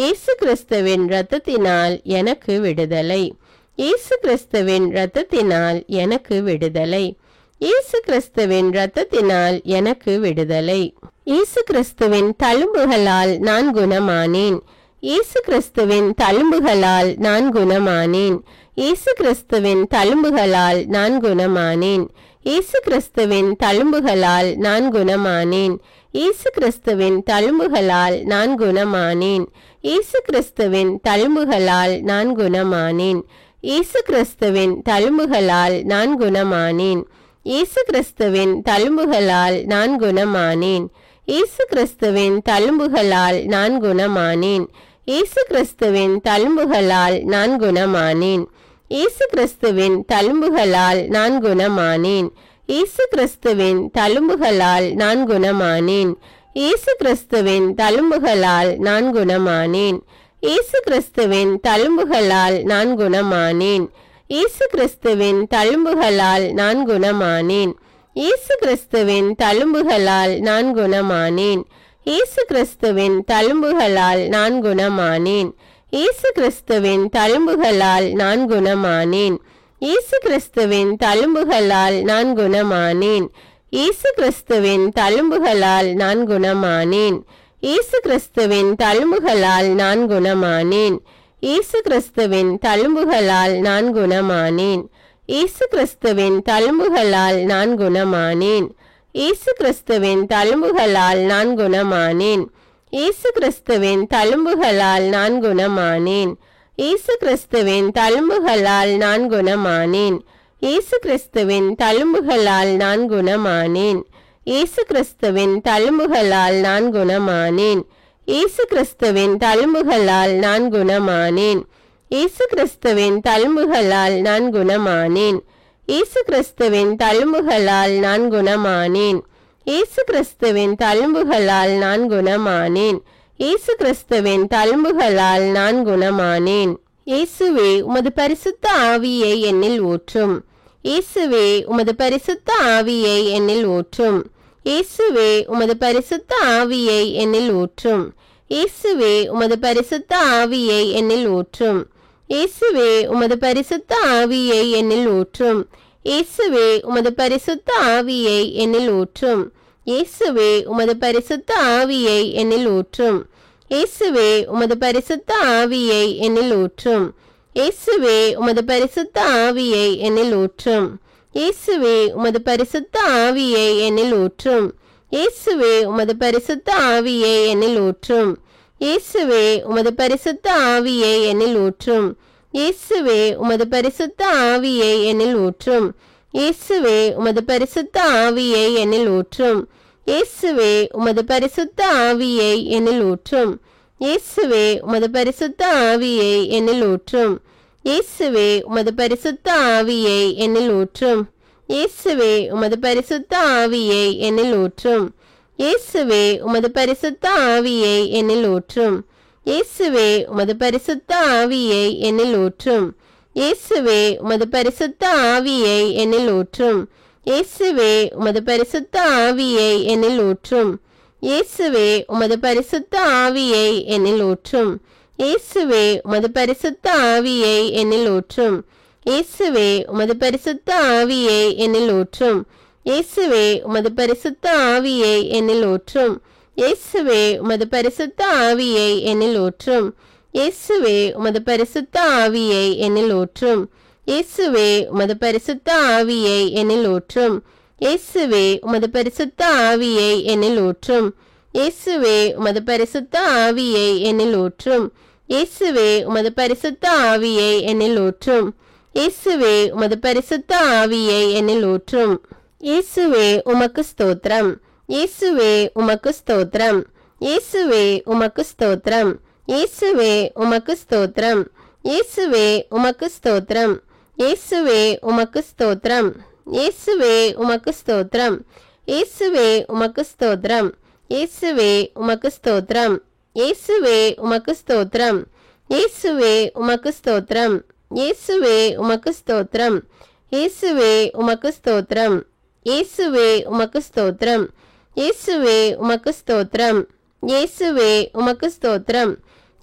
இயேசு கிறிஸ்துவின் இரத்தத்தினால் எனக்கு விடுதலை. இயேசு கிறிஸ்துவின் இரத்தத்தினால் எனக்கு விடுதலை. இயேசு கிறிஸ்துவின் இரத்தத்தினால் எனக்கு விடுதலை. இயேசு கிறிஸ்துவின் தழும்புகளால் நான் குணமானேன். இயேசு கிறிஸ்துவின் தழும்புகளால் நான் குணமானேன். இயேசு கிறிஸ்துவின் தழும்புகளால் நான் குணமானேன். இயேசு கிறிஸ்துவின் தழும்புகளால் நான் குணமானேன். இயேசு கிறிஸ்துவின் தழும்புகளால் நான் குணமானேன். இயேசு கிறிஸ்துவின் தழும்புகளால் நான் குணமானேன். இயேசு கிறிஸ்துவின் தழும்புகளால் நான் குணமானேன். இயேசு கிறிஸ்துவின் தழும்புகளால் நான் குணமானேன். இயேசு கிறிஸ்துவின் தழும்புகளால் நான் குணமானேன். இயேசு கிறிஸ்துவின் தழும்புகளால் நான் குணமானேன். இயேசு கிறிஸ்துவின் தழும்புகளால் நான் குணமானேன். இயேசு கிறிஸ்துவின் தழும்புகளால் நான் குணமானேன். இயேசு கிறிஸ்துவின் தழும்புகளால் நான் குணமானேன். இயேசு கிறிஸ்துவின் தழும்புகளால் நான் குணமானேன். இயேசு கிறிஸ்துவின் தழும்புகளால் நான் குணமானேன். இயேசு கிறிஸ்துவின் தழும்புகளால் நான் குணமானேன். இயேசு கிறிஸ்துவின் தழும்புகளால் நான் குணமானேன். இயேசு கிறிஸ்துவின் தழும்புகளால் நான் குணமானேன். இயேசு கிறிஸ்துவின் தழும்புகளால் நான் குணமானேன். இயேசு கிறிஸ்துவின் தழும்புகளால் நான் குணமானேன். இயேசு கிறிஸ்துவின் தழும்புகளால் நான் குணமானேன். இயேசு கிறிஸ்துவின் தழும்புகளால் நான் குணமானேன். இயேசு கிறிஸ்துவின் தழும்புகளால் நான் குணமானேன். இயேசு கிறிஸ்துவின் தழும்புகளால் நான் குணமானேன். இயேசு கிறிஸ்துவின் தழும்புகளால் நான் குணமானேன். இயேசு கிறிஸ்துவின் தழும்புகளால் நான் குணமானேன். இயேசு கிறிஸ்துவின் தழும்புகளால் நான் குணமானேன். இயேசு கிறிஸ்துவின் தழும்புகளால் நான் குணமானேன். இயேசு கிறிஸ்துவின் தழும்புகளால் நான் குணமானேன். இயேசு கிறிஸ்துவின் தழும்புகளால் நான் குணமானேன். இயேசு கிறிஸ்துவின் தழும்புகளால் நான் குணமானேன். இயேசு கிறிஸ்துவின் தழும்புகளால் நான் குணமானேன். இயேசு கிறிஸ்துவின் தழும்புகளால் நான் குணமானேன். இயேசுவே உமது பரிசுத்த ஆவியை என்னில் ஊற்றும். இயேசுவே உமது பரிசுத்த ஆவியை என்னில் ஊற்றும். இயேசுவே உமது பரிசுத்த ஆவியை என்னில் ஊற்றும். இயேசுவே உமது பரிசுத்த ஆவியை என்னில் ஊற்றும். இயேசுவே உமது பரிசுத்த ஆவியை என்னில் ஊற்றும். இயேசுவே உமது பரிசுத்த ஆவியை என்னில் ஊற்றும். இயேசுவே உமது பரிசுத்த ஆவியை என்னில் ஊற்றும். இயேசுவே உமது பரிசுத்த ஆவியை என்னில் ஊற்றும். இயேசுவே உமது பரிசுத்த ஆவியை என்னில் ஊற்றும். இயேசுவே உமது பரிசுத்த ஆவியை என்னில் ஊற்றும். இயேசுவே உமது பரிசுத்த ஆவியை என்னில் ஊற்றும். இயேசுவே உமது பரிசுத்த ஆவியை என்னில் ஊற்றும். இயேசுவே உமது பரிசுத்த ஆவியை என்னில் ஊற்றும். இயேசுவே உமது பரிசுத்த ஆவியை என்னில் ஊற்றும். இயேசுவே உமது பரிசுத்த ஆவியை என்னில் ஊற்றும். இயேசுவே உமது பரிசுத்த ஆவியை என்னில் ஊற்றும். இயேசுவே உமது பரிசுத்த ஆவியை என்னில் ஊற்றும். இயேசுவே உமது பரிசுத்த ஆவியை என்னில் ஊற்றும். இயேசுவே உமது பரிசுத்த ஆவியை என்னில் ஊற்றும். இயேசுவே உமது பரிசுத்த ஆவியை என்னில் ஊற்றும். இயேசுவே உமது பரிசுத்த ஆவியை என்னில் ஊற்றும். இயேசுவே உமது பரிசுத்த ஆவியை என்னில் ஊற்றும். இயேசுவே உமது பரிசுத்த ஆவியை என்னில் ஊற்றும். இயேசுவே உமது பரிசுத்த ஆவியை என்னில் ஊற்றும். இயேசுவே உமது பரிசுத்த ஆவியை என்னில் ஊற்றும். இயேசுவே உமது பரிசுத்த ஆவியை என்னில் ஊற்றும். இயேசுவே உமது பரிசுத்த ஆவியை என்னில் ஊற்றும். இயேசுவே உமது பரிசுத்த ஆவியை என்னில் ஊற்றும். இயேசுவே உமது பரிசுத்த ஆவியை என்னில் ஊற்றும். இயேசுவே உமது பரிசுத்த ஆவியை என்னில் ஊற்றும். இயேசுவே உமது பரிசுத்த ஆவியை என்னில் ஊற்றும். இயேசுவே உமது பரிசுத்த ஆவியை என்னில் ஊற்றும். இயேசுவே உமது பரிசுத்த ஆவியை என்னில் ஊற்றும். இயேசுவே உமக்கு ஸ்தோத்திரம். இயேசுவே உமக்கு ஸ்தோத்திரம். இயேசுவே உமக்கு ஸ்தோத்திரம். இயேசுவே உமக்கு ஸ்தோத்திரம். இயேசுவே உமக்கு ஸ்தோத்திரம். இயேசுவே உமக்கு ஸ்தோத்திரம். இயேசுவே உமக்கு ஸ்தோத்திரம். இயேசுவே உமக்கு ஸ்தோத்திரம். இயேசுவே உமக்கு ஸ்தோத்திரம். இயேசுவே உமக்கு ஸ்தோத்திரம். இயேசுவே உமக்கு ஸ்தோத்திரம். இயேசுவே உமக்கு ஸ்தோத்திரம். இயேசுவே உமக்கு ஸ்தோத்திரம். இயேசுவே உமக்கு ஸ்தோத்திரம். இயேசுவே உமக்கு ஸ்தோத்திரம். இயேசுவே உமக்கு ஸ்தோத்திரம்.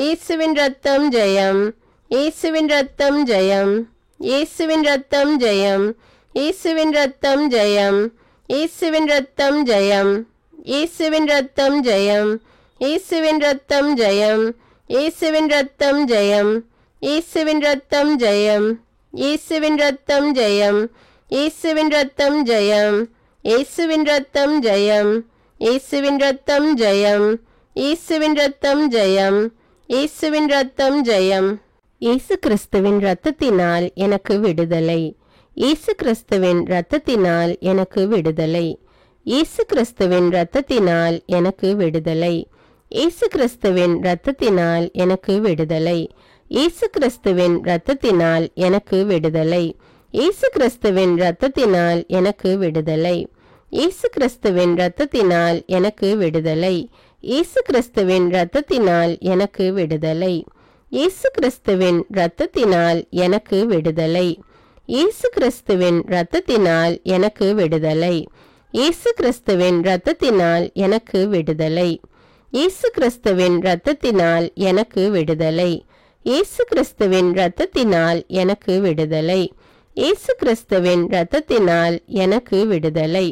இயேசுவின் இரத்தம் ஜெயம், இயேசுவின் இரத்தம் ஜெயம், இயேசுவின் இரத்தம் ஜெயம், இயேசுவின் இரத்தம் ஜெயம், இயேசுவின் இரத்தம் ஜெயம், இயேசுவின் இரத்தம் ஜெயம், இயேசுவின் இரத்தம் ஜெயம், இயேசுவின் இரத்தம் ஜெயம், இயேசுவின் இரத்தம் ஜெயம், இயேசுவின் இரத்தம் ஜெயம், இயேசுவின் இரத்தம் ஜெயம், இயேசுவின் இரத்தம் ஜெயம், இயேசுவின் இரத்தம் ஜெயம், இயேசுவின் இரத்தம் ஜெயம், இயேசுவின் இரத்தம் ஜெயம். இயேசு கிறிஸ்துவின் இரத்தத்தினால் எனக்கு விடுதலை, இயேசு கிறிஸ்துவின் இரத்தத்தினால் எனக்கு விடுதலை, இயேசு கிறிஸ்துவின் இரத்தத்தினால் எனக்கு விடுதலை, இயேசு கிறிஸ்துவின் இரத்தத்தினால் எனக்கு விடுதலை, இயேசு கிறிஸ்துவின் இரத்தத்தினால் எனக்கு விடுதலை, இயேசு கிறிஸ்துவின் இரத்தத்தினால் எனக்கு விடுதலை, இயேசு கிறிஸ்துவின் இரத்தத்தினால் எனக்கு விடுதலை, இயேசு கிறிஸ்துவின் இரத்தத்தினால் எனக்கு விடுதலை, இயேசு கிறிஸ்துவின் இரத்தத்தினால் எனக்கு விடுதலை, இயேசு கிறிஸ்துவின் இரத்தத்தினால் எனக்கு விடுதலை, இயேசு கிறிஸ்துவின் இரத்தத்தினால் எனக்கு விடுதலை, இயேசு கிறிஸ்துவின் இரத்தத்தினால் எனக்கு விடுதலை, இயேசு கிறிஸ்துவின் இரத்தத்தினால் எனக்கு விடுதலை, இயேசு கிறிஸ்துவின் இரத்தத்தினால் எனக்கு விடுதலை,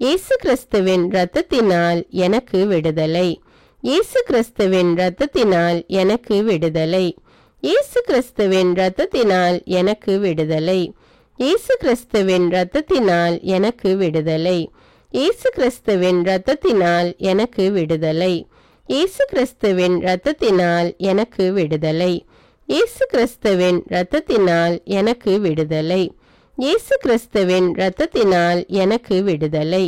இயேசு கிறிஸ்துவின் இரத்தத்தினால் எனக்கு விடுதலை, இயேசு கிறிஸ்துவின் இரத்தத்தினால் எனக்கு விடுதலை, இயேசு கிறிஸ்துவின் இரத்தத்தினால் எனக்கு விடுதலை, இயேசு கிறிஸ்துவின் இரத்தத்தினால் எனக்கு விடுதலை, இயேசு கிறிஸ்துவின் இரத்தத்தினால் எனக்கு விடுதலை, இயேசு கிறிஸ்துவின் இரத்தத்தினால் எனக்கு விடுதலை, இயேசு கிறிஸ்துவின் இரத்தத்தினால் எனக்கு விடுதலை, இயேசு கிறிஸ்துவின் இரத்தத்தினால் எனக்கு விடுதலை,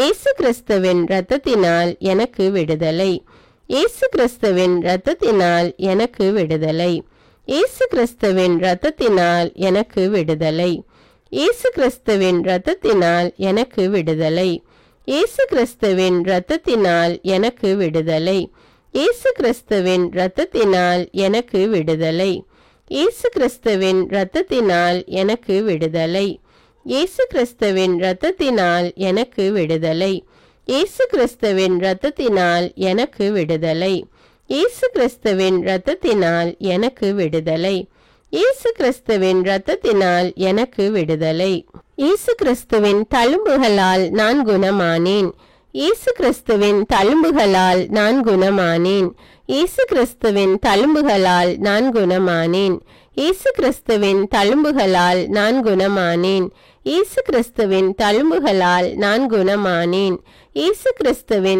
இயேசு கிறிஸ்துவின் இரத்தத்தினால் எனக்கு விடுதலை, இயேசு கிறிஸ்துவின் இரத்தத்தினால் எனக்கு விடுதலை, இயேசு கிறிஸ்துவின் இரத்தத்தினால் எனக்கு விடுதலை, இயேசு கிறிஸ்துவின் இரத்தத்தினால் எனக்கு விடுதலை, இயேசு கிறிஸ்துவின் இரத்தத்தினால் எனக்கு விடுதலை, இயேசு கிறிஸ்துவின் இரத்தத்தினால் எனக்கு விடுதலை, இயேசு கிறிஸ்துவின் இரத்தத்தினால் எனக்கு விடுதலை, இயேசு கிறிஸ்துவின் இரத்தத்தினால் எனக்கு விடுதலை, இயேசு கிறிஸ்துவின் இரத்தத்தினால் எனக்கு விடுதலை, இயேசு கிறிஸ்துவின் இரத்தத்தினால் எனக்கு விடுதலை, இயேசு கிறிஸ்துவின் இரத்தத்தினால் எனக்கு விடுதலை. இயேசு கிறிஸ்துவின் தழும்புகளால் நான் குணமானேன், இயேசு கிறிஸ்துவின் தழும்புகளால் நான் குணமானேன், இயேசு கிறிஸ்துவின் தழும்புகளால் நான் குணமானேன், இயேசு கிறிஸ்துவின் தழும்புகளால் நான் குணமானேன், இயேசு கிறிஸ்துவின் தழும்புகளால் நான் குணமானேன், இயேசு கிறிஸ்துவின்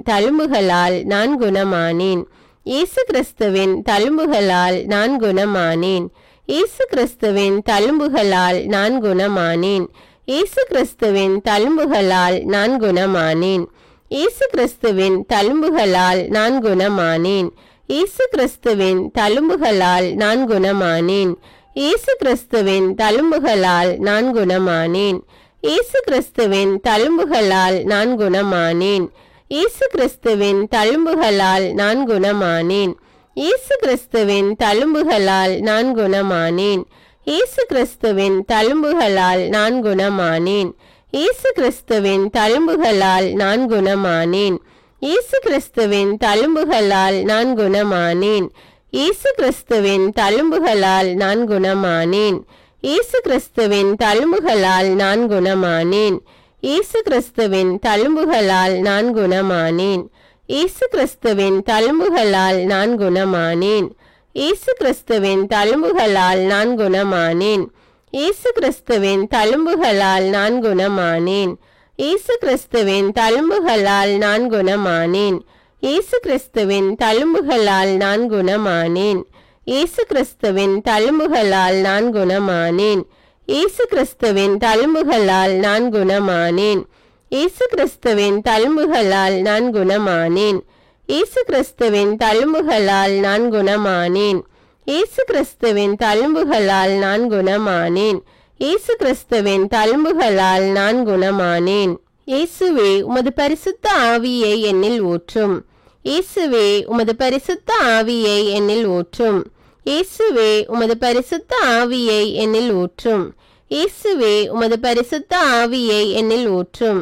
தழும்புகளால் நான் குணமானேன், இயேசு கிறிஸ்துவின் தழும்புகளால் நான் குணமானேன், இயேசு கிறிஸ்துவின் தழும்புகளால் நான் குணமானேன், இயேசு கிறிஸ்துவின் தழும்புகளால் நான் குணமானேன், இயேசு கிறிஸ்துவின் தழும்புகளால் நான் குணமானேன், இயேசு கிறிஸ்துவின் தழும்புகளால் நான் குணமானேன், இயேசு கிறிஸ்துவின் தழும்புகளால் நான் குணமானேன், இயேசு கிறிஸ்துவின் தழும்புகளால் நான் குணமானேன், இயேசு கிறிஸ்துவின் தழும்புகளால் நான் குணமானேன், இயேசு கிறிஸ்துவின் தழும்புகளால் நான் குணமானேன், இயேசு கிறிஸ்துவின் தழும்புகளால் நான் குணமானேன், இயேசு கிறிஸ்துவின் தழும்புகளால் நான் குணமானேன், இயேசு கிறிஸ்துவின் தழும்புகளால் நான் குணமானேன், இயேசு கிறிஸ்துவின் தழும்புகளால் நான் குணமானேன், இயேசு கிறிஸ்துவின் தழும்புகளால் நான் குணமானேன், இயேசு கிறிஸ்துவின் தழும்புகளால் நான் குணமானேன், இயேசு கிறிஸ்துவின் தழும்புகளால் நான் குணமானேன், இயேசு கிறிஸ்துவின் தழும்புகளால் நான் குணமானேன், இயேசு கிறிஸ்துவின் தழும்புகளால் நான் குணமானேன், இயேசு கிறிஸ்துவின் தழும்புகளால் நான் குணமானேன், இயேசு கிறிஸ்துவின் தழும்புகளால் நான் குணமானேன், இயேசு கிறிஸ்துவின் தழும்புகளால் நான் குணமானேன், இயேசு கிறிஸ்துவின் தழும்புகளால் நான் குணமானேன், இயேசு கிறிஸ்துவின் தழும்புகளால் நான் குணமானேன், இயேசு கிறிஸ்துவின் தழும்புகளால் நான் குணமானேன், இயேசு கிறிஸ்துவின் தழும்புகளால் நான் குணமானேன், இயேசு கிறிஸ்துவின் தழும்புகளால் நான் குணமானேன், இயேசு கிறிஸ்துவின் தழும்புகளால் நான் குணமானேன். இயேசுவே உமது பரிசுத்த ஆவியை என்னில் ஊற்றும், இயேசுவே உமது பரிசுத்த ஆவியை என்னில் ஊற்றும், இயேசுவே உமது பரிசுத்த ஆவியை என்னில் ஊற்றும், இயேசுவே உமது பரிசுத்த ஆவியை என்னில் ஊற்றும்,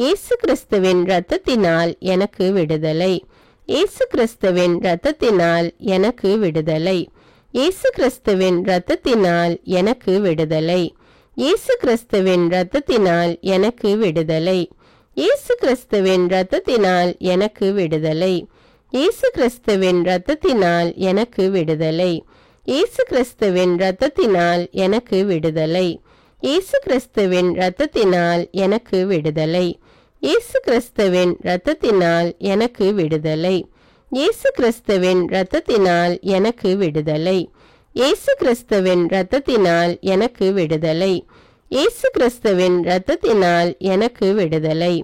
இயேசு கிறிஸ்துவின் இரத்தத்தினால் எனக்கு விடுதலை. இயேசு கிறிஸ்துவின் இரத்தத்தினால் எனக்கு விடுதலை. இயேசு கிறிஸ்துவின் இரத்தத்தினால் எனக்கு விடுதலை. இயேசு கிறிஸ்துவின் இரத்தத்தினால் எனக்கு விடுதலை. இயேசு கிறிஸ்துவின் இரத்தத்தினால் எனக்கு விடுதலை. இயேசு கிறிஸ்துவின் இரத்தத்தினால் எனக்கு விடுதலை. இயேசு கிறிஸ்துவின் இரத்தத்தினால் எனக்கு விடுதலை. இயேசு கிறிஸ்துவின் இரத்தத்தினால் எனக்கு விடுதலை. இயேசு கிறிஸ்துவின் இரத்தத்தினால் எனக்கு விடுதலை. இயேசு கிறிஸ்துவின் இரத்தத்தினால் எனக்கு விடுதலை. இயேசு கிறிஸ்துவின் இரத்தத்தினால் எனக்கு விடுதலை. இயேசு கிறிஸ்துவின் இரத்தத்தினால் எனக்கு விடுதலை.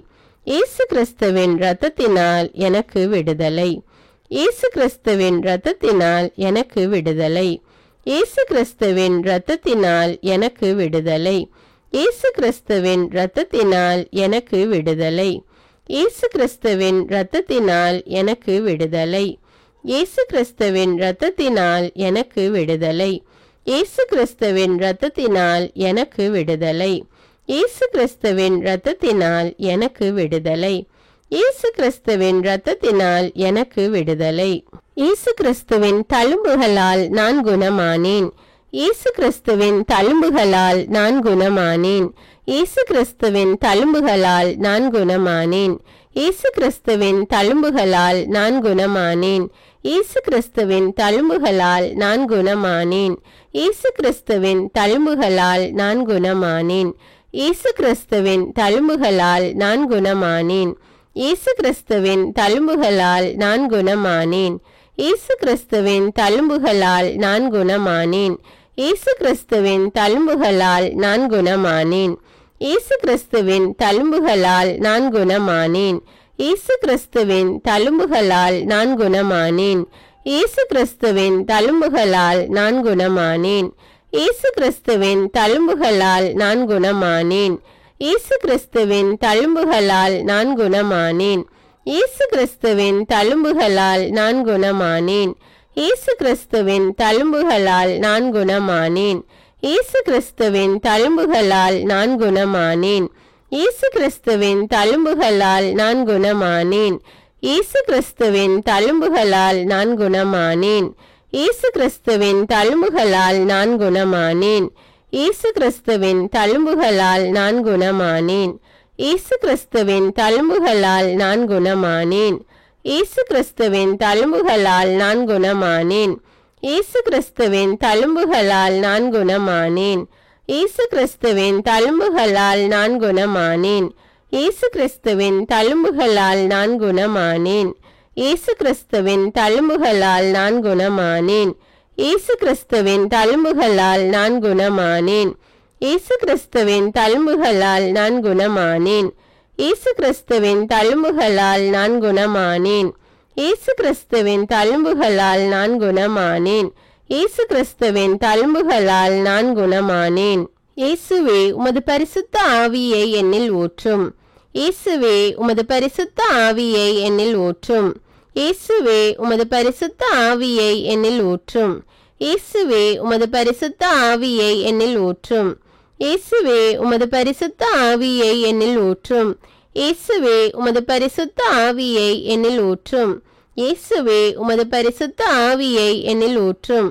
இயேசு கிறிஸ்துவின் இரத்தத்தினால் எனக்கு விடுதலை. இயேசு கிறிஸ்துவின் இரத்தத்தினால் எனக்கு விடுதலை. இயேசு கிறிஸ்துவின் இரத்தத்தினால் எனக்கு விடுதலை. இயேசு கிறிஸ்துவின் இரத்தத்தினால் எனக்கு விடுதலை. இயேசு கிறிஸ்துவின் இரத்தத்தினால் எனக்கு விடுதலை. இயேசு கிறிஸ்துவின் இரத்தத்தினால் எனக்கு விடுதலை. இயேசு கிறிஸ்துவின் இரத்தத்தினால் எனக்கு விடுதலை. இயேசு கிறிஸ்துவின் இரத்தத்தினால் எனக்கு விடுதலை. இயேசு கிறிஸ்துவின் இரத்தத்தினால் எனக்கு விடுதலை. இயேசு கிறிஸ்துவின் தழும்புகளால் நான் குணமானேன். இயேசு கிறிஸ்துவின் தழும்புகளால் நான் குணமானேன். இயேசு கிறிஸ்துவின் தழும்புகளால் நான் குணமானேன். இயேசு கிறிஸ்துவின் தழும்புகளால் நான் குணமானேன். இயேசு கிறிஸ்துவின் தழும்புகளால் நான் குணமானேன். இயேசு கிறிஸ்துவின் தழும்புகளால் நான் குணமானேன். இயேசு கிறிஸ்துவின் தழும்புகளால் நான் குணமானேன். இயேசு கிறிஸ்துவின் தழும்புகளால் நான் குணமானேன். இயேசு கிறிஸ்துவின் தழும்புகளால் நான் குணமானேன். இயேசு கிறிஸ்துவின் தழும்புகளால் நான் குணமானேன். இயேசு கிறிஸ்துவின் தழும்புகளால் நான் குணமானேன். இயேசு கிறிஸ்துவின் தழும்புகளால் நான் குணமானேன். இயேசு கிறிஸ்துவின் தழும்புகளால் நான் குணமானேன். இயேசு கிறிஸ்துவின் தழும்புகளால் நான் குணமானேன். இயேசு கிறிஸ்துவின் தழும்புகளால் நான் குணமானேன். இயேசு கிறிஸ்துவின் தழும்புகளால் நான் குணமானேன். இயேசு கிறிஸ்துவின் தழும்புகளால் நான் குணமானேன். இயேசு கிறிஸ்துவின் தழும்புகளால் நான் குணமானேன். இயேசு கிறிஸ்துவின் தழும்புகளால் நான் குணமானேன். இயேசு கிறிஸ்துவின் தழும்புகளால் நான் குணமானேன். இயேசு கிறிஸ்துவின் தழும்புகளால் நான் குணமானேன். இயேசு கிறிஸ்துவின் தழும்புகளால் நான் குணமானேன். இயேசு கிறிஸ்துவின் தழும்புகளால் நான் குணமானேன். இயேசு கிறிஸ்துவின் தழும்புகளால் நான் குணமானேன். இயேசு கிறிஸ்துவின் தழும்புகளால் நான் குணமானேன். இயேசு கிறிஸ்துவின் தழும்புகளால் நான் குணமானேன். இயேசு கிறிஸ்துவின் தழும்புகளால் நான் குணமானேன். இயேசு கிறிஸ்துவின் தழும்புகளால் நான் குணமானேன். இயேசு கிறிஸ்துவின் தழும்புகளால் நான் குணமானேன். இயேசு கிறிஸ்துவின் தழும்புகளால் நான் குணமானேன். இயேசு கிறிஸ்துவின் தழும்புகளால் நான் குணமானேன். இயேசு கிறிஸ்துவின் தழும்புகளால் நான் குணமானேன். இயேசு கிறிஸ்துவின் தழும்புகளால் நான் குணமானேன். இயேசுவே உமது பரிசுத்த ஆவியை என்னில் ஊற்றும். இயேசுவே உமது பரிசுத்த ஆவியை என்னில் ஊற்றும். இயேசுவே உமது பரிசுத்த ஆவியை என்னில் ஊற்றும். இயேசுவே உமது பரிசுத்த ஆவியை என்னில் ஊற்றும். இயேசுவே உமது பரிசுத்த ஆவியை என்னில் ஊற்றும். இயேசுவே உமது பரிசுத்த ஆவியை என்னில் ஊற்றும். இயேசுவே உமது பரிசுத்த ஆவியை என்னில் ஊற்றும்.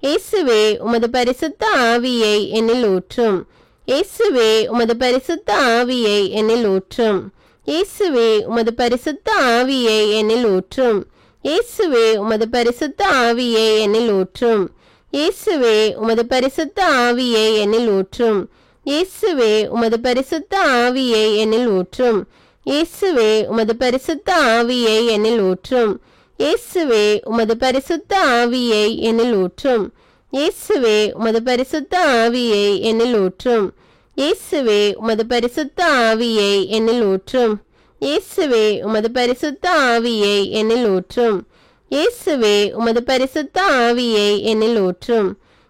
இயேசுவே உமது பரிசுத்த ஆவியை என்னில் ஊற்றும். இயேசுவே உமது பரிசுத்த ஆவியை என்னில் ஊற்றும். இயேசுவே உமது பரிசுத்த ஆவியை என்னில் ஊற்றும். இயேசுவே உமது பரிசுத்த ஆவியை என்னில் ஊற்றும். இயேசுவே உமது பரிசுத்த ஆவியை என்னில் ஊற்றும். இயேசுவே உமது பரிசுத்த ஆவியை என்னில் ஊற்றும். இயேசுவே உமது பரிசுத்த ஆவியை என்னில் ஊற்றும். இயேசுவே உமது பரிசுத்த ஆவியை என்னில் ஊற்றும். இயேசுவே உமது பரிசுத்த ஆவியை என்னில் ஊற்றும். இயேசுவே உமது பரிசுத்த ஆவியை என்னில் ஊற்றும். இயேசுவே உமது பரிசுத்த ஆவியை என்னில் ஊற்றும். இயேசுவே உமது பரிசுத்த ஆவியை என்னில் ஊற்றும்.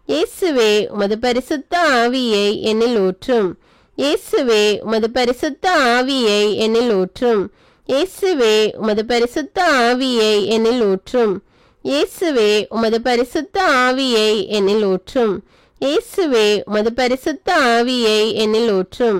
இயேசுவே உமது பரிசுத்த ஆவியை என்னில் ஊற்றும். இயேசுவே உமது பரிசுத்த ஆவியை என்னில் ஊற்றும். இயேசுவே உமது பரிசுத்த ஆவியை என்னில் ஊற்றும். இயேசுவே உமது பரிசுத்த ஆவியை என்னில் ஊற்றும். இயேசுவே உமது பரிசுத்த ஆவியை என்னில் ஊற்றும்.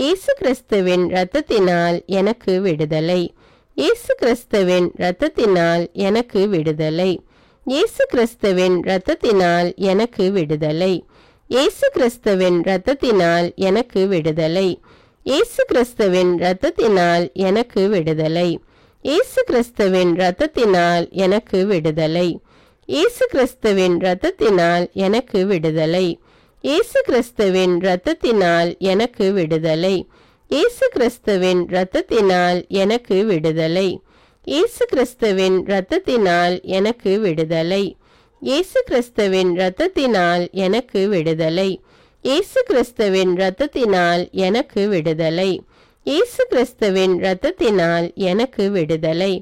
இயேசு கிறிஸ்துவின் இரத்தத்தினால் எனக்கு விடுதலை. இயேசு கிறிஸ்துவின் இரத்தத்தினால் எனக்கு விடுதலை. இயேசு கிறிஸ்துவின் இரத்தத்தினால் எனக்கு விடுதலை. இயேசு கிறிஸ்துவின் இரத்தத்தினால் எனக்கு விடுதலை. இயேசு கிறிஸ்துவின் இரத்தத்தினால் எனக்கு விடுதலை. இயேசு கிறிஸ்துவின் இரத்தத்தினால் எனக்கு விடுதலை. இயேசு கிறிஸ்துவின் இரத்தத்தினால் எனக்கு விடுதலை. இயேசு கிறிஸ்துவின் இரத்தத்தினால் எனக்கு விடுதலை. இயேசு கிறிஸ்துவின் இரத்தத்தினால் எனக்கு விடுதலை. இயேசு கிறிஸ்துவின் இரத்தத்தினால் எனக்கு விடுதலை. இயேசு கிறிஸ்துவின் இரத்தத்தினால் எனக்கு விடுதலை. இயேசு கிறிஸ்துவின் இரத்தத்தினால் எனக்கு விடுதலை. இயேசு கிறிஸ்துவின் இரத்தத்தினால் எனக்கு விடுதலை.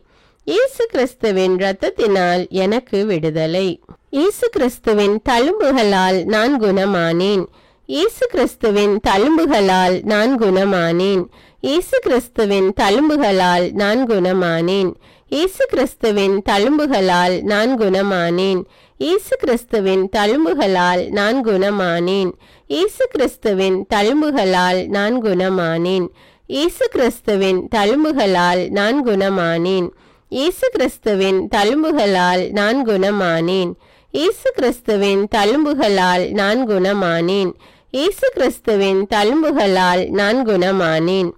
இயேசு கிறிஸ்துவின் இரத்தத்தினால் எனக்கு விடுதலை. இயேசு கிறிஸ்துவின் தழும்புகளால் நான் குணமானேன். இயேசு கிறிஸ்துவின் தழும்புகளால் நான் குணமானேன். இயேசு கிறிஸ்துவின் தழும்புகளால் நான் குணமானேன். இயேசு கிறிஸ்துவின் தழும்புகளால் நான் குணமானேன். இயேசு கிறிஸ்துவின் தழும்புகளால் நான் குணமானேன். இயேசு கிறிஸ்துவின் தழும்புகளால் நான் குணமானேன். இயேசு கிறிஸ்துவின் தழும்புகளால் நான் குணமானேன். இயேசு கிறிஸ்துவின் தழும்புகளால் நான் குணமானேன். இயேசு கிறிஸ்துவின் தழும்புகளால் நான் குணமானேன். இயேசு கிறிஸ்துவின் தழும்புகளால் நான் குணமானேன்.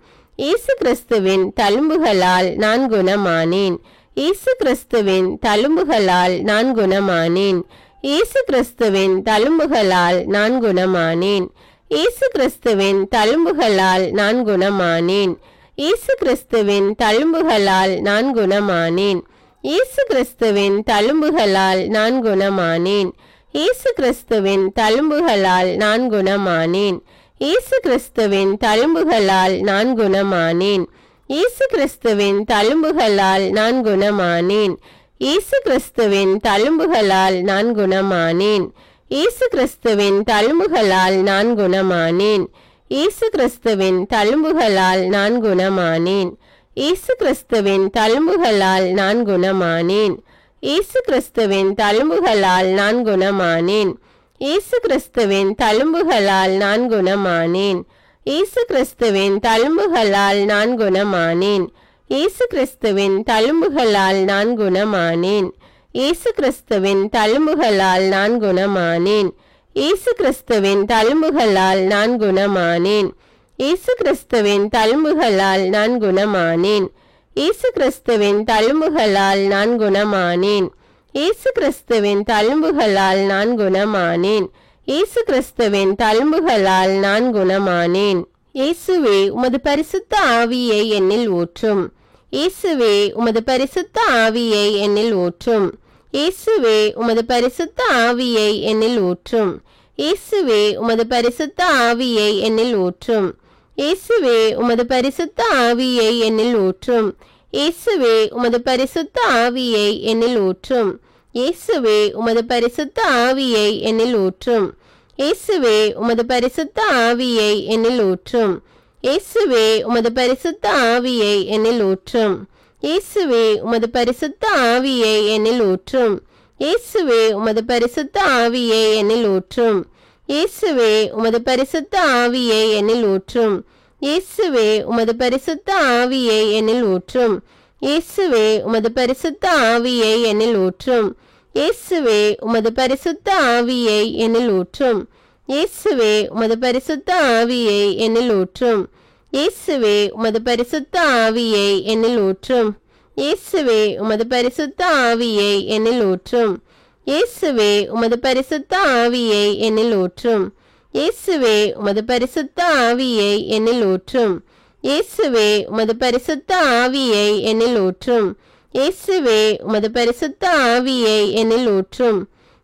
இயேசு கிறிஸ்துவின் தழும்புகளால் நான் குணமானேன். இயேசு கிறிஸ்துவின் தழும்புகளால் நான் குணமானேன். இயேசு கிறிஸ்துவின் தழும்புகளால் நான் குணமானேன். இயேசு கிறிஸ்துவின் தழும்புகளால் நான் குணமானேன். இயேசு கிறிஸ்துவின் தழும்புகளால் நான் குணமானேன். இயேசு கிறிஸ்துவின் தழும்புகளால் நான் குணமானேன். இயேசு கிறிஸ்துவின் தழும்புகளால் நான் குணமானேன். இயேசு கிறிஸ்துவின் தழும்புகளால் நான் குணமானேன். இயேசு கிறிஸ்துவின் தழும்புகளால் நான் குணமானேன். இயேசு கிறிஸ்துவின் தழும்புகளால் நான் குணமானேன். இயேசு கிறிஸ்துவின் தழும்புகளால் நான் குணமானேன். இயேசு கிறிஸ்துவின் தழும்புகளால் நான் குணமானேன். இயேசு கிறிஸ்துவின் தழும்புகளால் நான் குணமானேன். இயேசு கிறிஸ்துவின் தழும்புகளால் நான் குணமானேன். இயேசு கிறிஸ்துவின் தழும்புகளால் நான் குணமானேன். இயேசு கிறிஸ்துவின் தழும்புகளால் நான் குணமானேன். இயேசு கிறிஸ்துவின் தழும்புகளால் நான் குணமானேன். இயேசு கிறிஸ்துவின் தழும்புகளால் நான் குணமானேன். இயேசு கிறிஸ்துவின் தழும்புகளால் நான் குணமானேன். இயேசு கிறிஸ்துவின் தழும்புகளால் நான் குணமானேன். இயேசு கிறிஸ்துவின் தழும்புகளால் நான் குணமானேன். இயேசு கிறிஸ்துவின் தழும்புகளால் நான் குணமானேன். இயேசு கிறிஸ்துவின் தழும்புகளால் நான் குணமானேன். இயேசுவே உமது பரிசுத்த ஆவியை என்னில் ஊற்றும். இயேசுவே உமது பரிசுத்த ஆவியை என்னில் ஊற்றும். இயேசுவே உமது பரிசுத்த ஆவியை என்னில் ஊற்றும். இயேசுவே உமது பரிசுத்த ஆவியை என்னில் ஊற்றும். இயேசுவே உமது பரிசுத்த ஆவியை என்னில் ஊற்றும். இயேசுவே உமது பரிசுத்த ஆவியை என்னில் ஊற்றும். இயேசுவே உமது பரிசுத்த ஆவியை என்னில் ஊற்றும். இயேசுவே உமது பரிசுத்த ஆவியை என்னில் ஊற்றும். இயேசுவே உமது பரிசுத்த ஆவியை என்னில் ஊற்றும். இயேசுவே உமது பரிசுத்த ஆவியை என்னில் ஊற்றும். இயேசுவே உமது பரிசுத்த ஆவியை என்னில் ஊற்றும். இயேசுவே உமது பரிசுத்த ஆவியை என்னில் ஊற்றும். இயேசுவே உமது பரிசுத்த ஆவியை என்னில் ஊற்றும். இயேசுவே உமது பரிசுத்த ஆவியை என்னில் ஊற்றும். இயேசுவே உமது பரிசுத்த ஆவியை என்னில் ஊற்றும். இயேசுவே உமது பரிசுத்த ஆவியை என்னில் ஊற்றும். இயேசுவே உமது பரிசுத்த ஆவியை என்னில் ஊற்றும். இயேசுவே உமது பரிசுத்த ஆவியை என்னில் ஊற்றும். இயேசுவே உமது பரிசுத்த ஆவியை என்னில் ஊற்றும். இயேசுவே உமது பரிசுத்த ஆவியை என்னில் ஊற்றும். இயேசுவே உமது பரிசுத்த ஆவியை என்னில் ஊற்றும். இயேசுவே உமது பரிசுத்த ஆவியை என்னில் ஊற்றும்.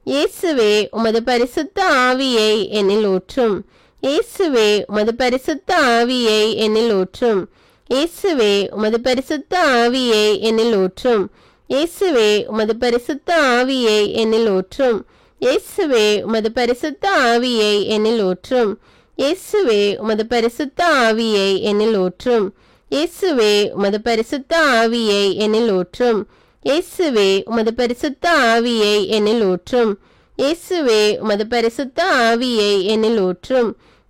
இயேசுவே உமது பரிசுத்த ஆவியை என்னில் ஊற்றும். இயேசுவே உமது பரிசுத்த ஆவியை என்னில் ஊற்றும். இயேசுவே உமது பரிசுத்த ஆவியை என்னில் ஊற்றும். இயேசுவே உமது பரிசுத்த ஆவியை என்னில் ஊற்றும். இயேசுவே உமது பரிசுத்த ஆவியை என்னில் ஊற்றும். இயேசுவே உமது பரிசுத்த ஆவியை என்னில் ஊற்றும். இயேசுவே உமது பரிசுத்த ஆவியை என்னில் ஊற்றும். இயேசுவே உமது பரிசுத்த ஆவியை என்னில் ஊற்றும். இயேசுவே உமது பரிசுத்த ஆவியை என்னில் ஊற்றும்.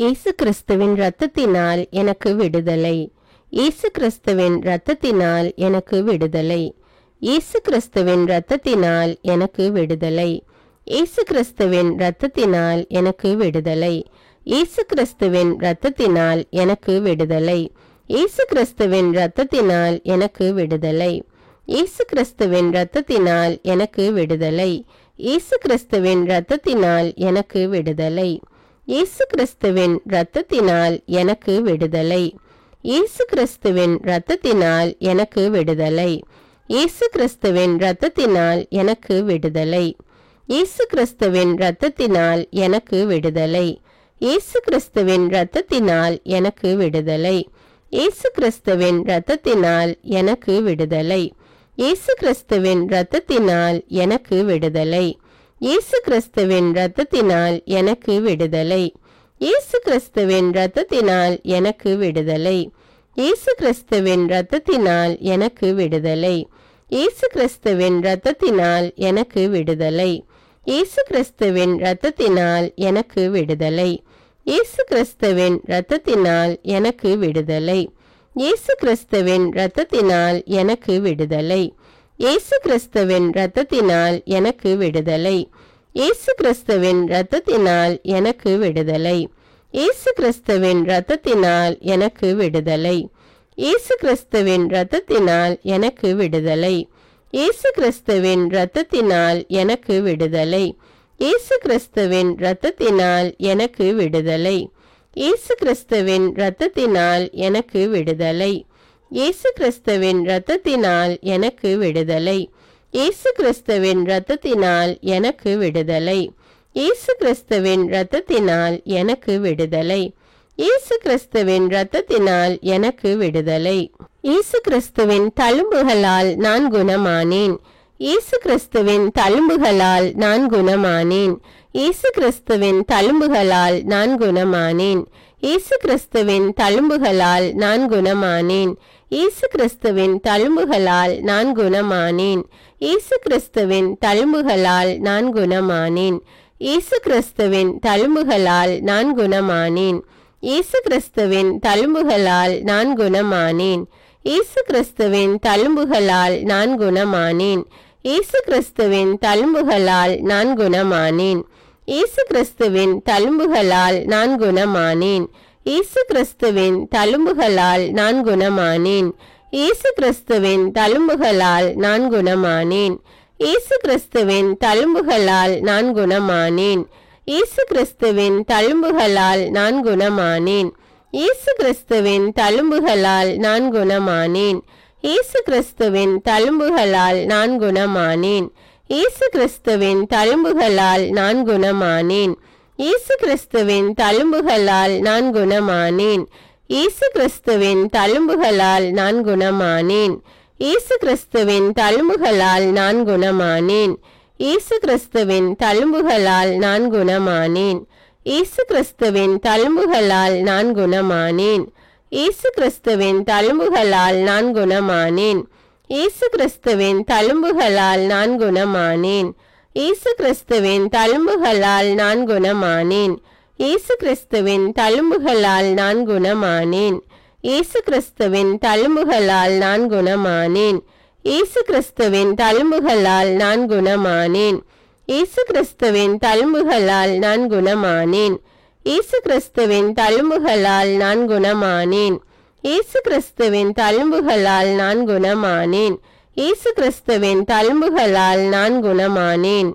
இயேசு கிறிஸ்துவின் இரத்தத்தினால் எனக்கு விடுதலை. இயேசு கிறிஸ்துவின் இரத்தத்தினால் எனக்கு விடுதலை. இயேசு கிறிஸ்துவின் இரத்தத்தினால் எனக்கு விடுதலை. இயேசு கிறிஸ்துவின் இரத்தத்தினால் எனக்கு விடுதலை. இயேசு கிறிஸ்துவின் இரத்தத்தினால் எனக்கு விடுதலை. இயேசு கிறிஸ்துவின் இரத்தத்தினால் எனக்கு விடுதலை. இயேசு கிறிஸ்துவின் இரத்தத்தினால் எனக்கு விடுதலை. இயேசு கிறிஸ்துவின் இரத்தத்தினால் எனக்கு விடுதலை. இயேசு கிறிஸ்துவின் இரத்தத்தினால் எனக்கு விடுதலை. இயேசு கிறிஸ்துவின் இரத்தத்தினால் எனக்கு விடுதலை. இயேசு கிறிஸ்துவின் இரத்தத்தினால் எனக்கு விடுதலை. இயேசு கிறிஸ்துவின் இரத்தத்தினால் எனக்கு விடுதலை. இயேசு கிறிஸ்துவின் இரத்தத்தினால் எனக்கு விடுதலை. இயேசு கிறிஸ்துவின் இரத்தத்தினால் எனக்கு விடுதலை. இயேசு கிறிஸ்துவின் இரத்தத்தினால் எனக்கு விடுதலை. இயேசு கிறிஸ்துவின் இரத்தத்தினால் எனக்கு விடுதலை. இயேசு கிறிஸ்துவின் இரத்தத்தினால் எனக்கு விடுதலை. இயேசு கிறிஸ்துவின் இரத்தத்தினால் எனக்கு விடுதலை. இயேசு கிறிஸ்துவின் இரத்தத்தினால் எனக்கு விடுதலை. இயேசு கிறிஸ்துவின் இரத்தத்தினால் எனக்கு விடுதலை. இயேசு கிறிஸ்துவின் இரத்தத்தினால் எனக்கு விடுதலை. இயேசு கிறிஸ்துவின் இரத்தத்தினால் எனக்கு விடுதலை. இயேசு கிறிஸ்துவின் இரத்தத்தினால் எனக்கு விடுதலை. இயேசு கிறிஸ்துவின் இரத்தத்தினால் எனக்கு விடுதலை. இயேசு கிறிஸ்துவின் இரத்தத்தினால் எனக்கு விடுதலை. இயேசு கிறிஸ்துவின் இரத்தத்தினால் எனக்கு விடுதலை. இயேசு கிறிஸ்துவின் இரத்தத்தினால் எனக்கு விடுதலை. இயேசு கிறிஸ்துவின் இரத்தத்தினால் எனக்கு விடுதலை. இயேசு கிறிஸ்துவின் இரத்தத்தினால் எனக்கு விடுதலை. இயேசு கிறிஸ்துவின் இரத்தத்தினால் எனக்கு விடுதலை. இயேசு கிறிஸ்துவின் இரத்தத்தினால் எனக்கு விடுதலை. இயேசு கிறிஸ்துவின் இரத்தத்தினால் எனக்கு விடுதலை. இயேசு கிறிஸ்துவின் இரத்தத்தினால் எனக்கு விடுதலை. இயேசு கிறிஸ்துவின் தழும்புகளால் நான் குணமானேன். இயேசு கிறிஸ்துவின் தழும்புகளால் நான் குணமானேன். இயேசு கிறிஸ்துவின் தழும்புகளால் நான் குணமானேன். இயேசு கிறிஸ்துவின் தழும்புகளால் நான் குணமானேன். இயேசு கிறிஸ்துவின் தழும்புகளால் நான் குணமானேன். இயேசு கிறிஸ்துவின் தழும்புகளால் நான் குணமானேன். இயேசு கிறிஸ்துவின் தழும்புகளால் நான் குணமானேன். இயேசு கிறிஸ்துவின் தழும்புகளால் நான் குணமானேன். இயேசு கிறிஸ்துவின் தழும்புகளால் நான் குணமானேன். இயேசு கிறிஸ்துவின் தழும்புகளால் நான் குணமானேன். இயேசு கிறிஸ்துவின் தழும்புகளால் நான் குணமானேன். இயேசு கிறிஸ்துவின் தழும்புகளால் நான் குணமானேன். இயேசு கிறிஸ்துவின் தழும்புகளால் நான் குணமானேன். இயேசு கிறிஸ்துவின் தழும்புகளால் நான் குணமானேன். இயேசு கிறிஸ்துவின் தழும்புகளால் நான் குணமானேன். இயேசு கிறிஸ்துவின் தழும்புகளால் நான் குணமானேன். இயேசு கிறிஸ்துவின் தழும்புகளால் நான் குணமானேன். இயேசு கிறிஸ்துவின் தழும்புகளால் நான் குணமானேன். இயேசு கிறிஸ்துவின் தழும்புகளால் நான் குணமானேன். இயேசு கிறிஸ்துவின் தழும்புகளால் நான் குணமானேன். இயேசு கிறிஸ்துவின் தழும்புகளால் நான் குணமானேன். இயேசு கிறிஸ்துவின் தழும்புகளால் நான் குணமானேன். இயேசு கிறிஸ்துவின் தழும்புகளால் நான் குணமானேன். இயேசு கிறிஸ்துவின் தழும்புகளால் நான் குணமானேன். இயேசு கிறிஸ்துவின் தழும்புகளால் நான் குணமானேன். இயேசு கிறிஸ்துவின் தழும்புகளால் நான் குணமானேன். இயேசு கிறிஸ்துவின் தழும்புகளால் நான் குணமானேன். இயேசு கிறிஸ்துவின் தழும்புகளால் நான் குணமானேன். இயேசு கிறிஸ்துவின் தழும்புகளால் நான் குணமானேன். இயேசு கிறிஸ்துவின் தழும்புகளால் நான் குணமானேன். இயேசு கிறிஸ்துவின் தழும்புகளால் நான் குணமானேன். இயேசு கிறிஸ்துவின் தழும்புகளால் நான் குணமானேன். இயேசு கிறிஸ்துவின் தழும்புகளால் நான் குணமானேன்.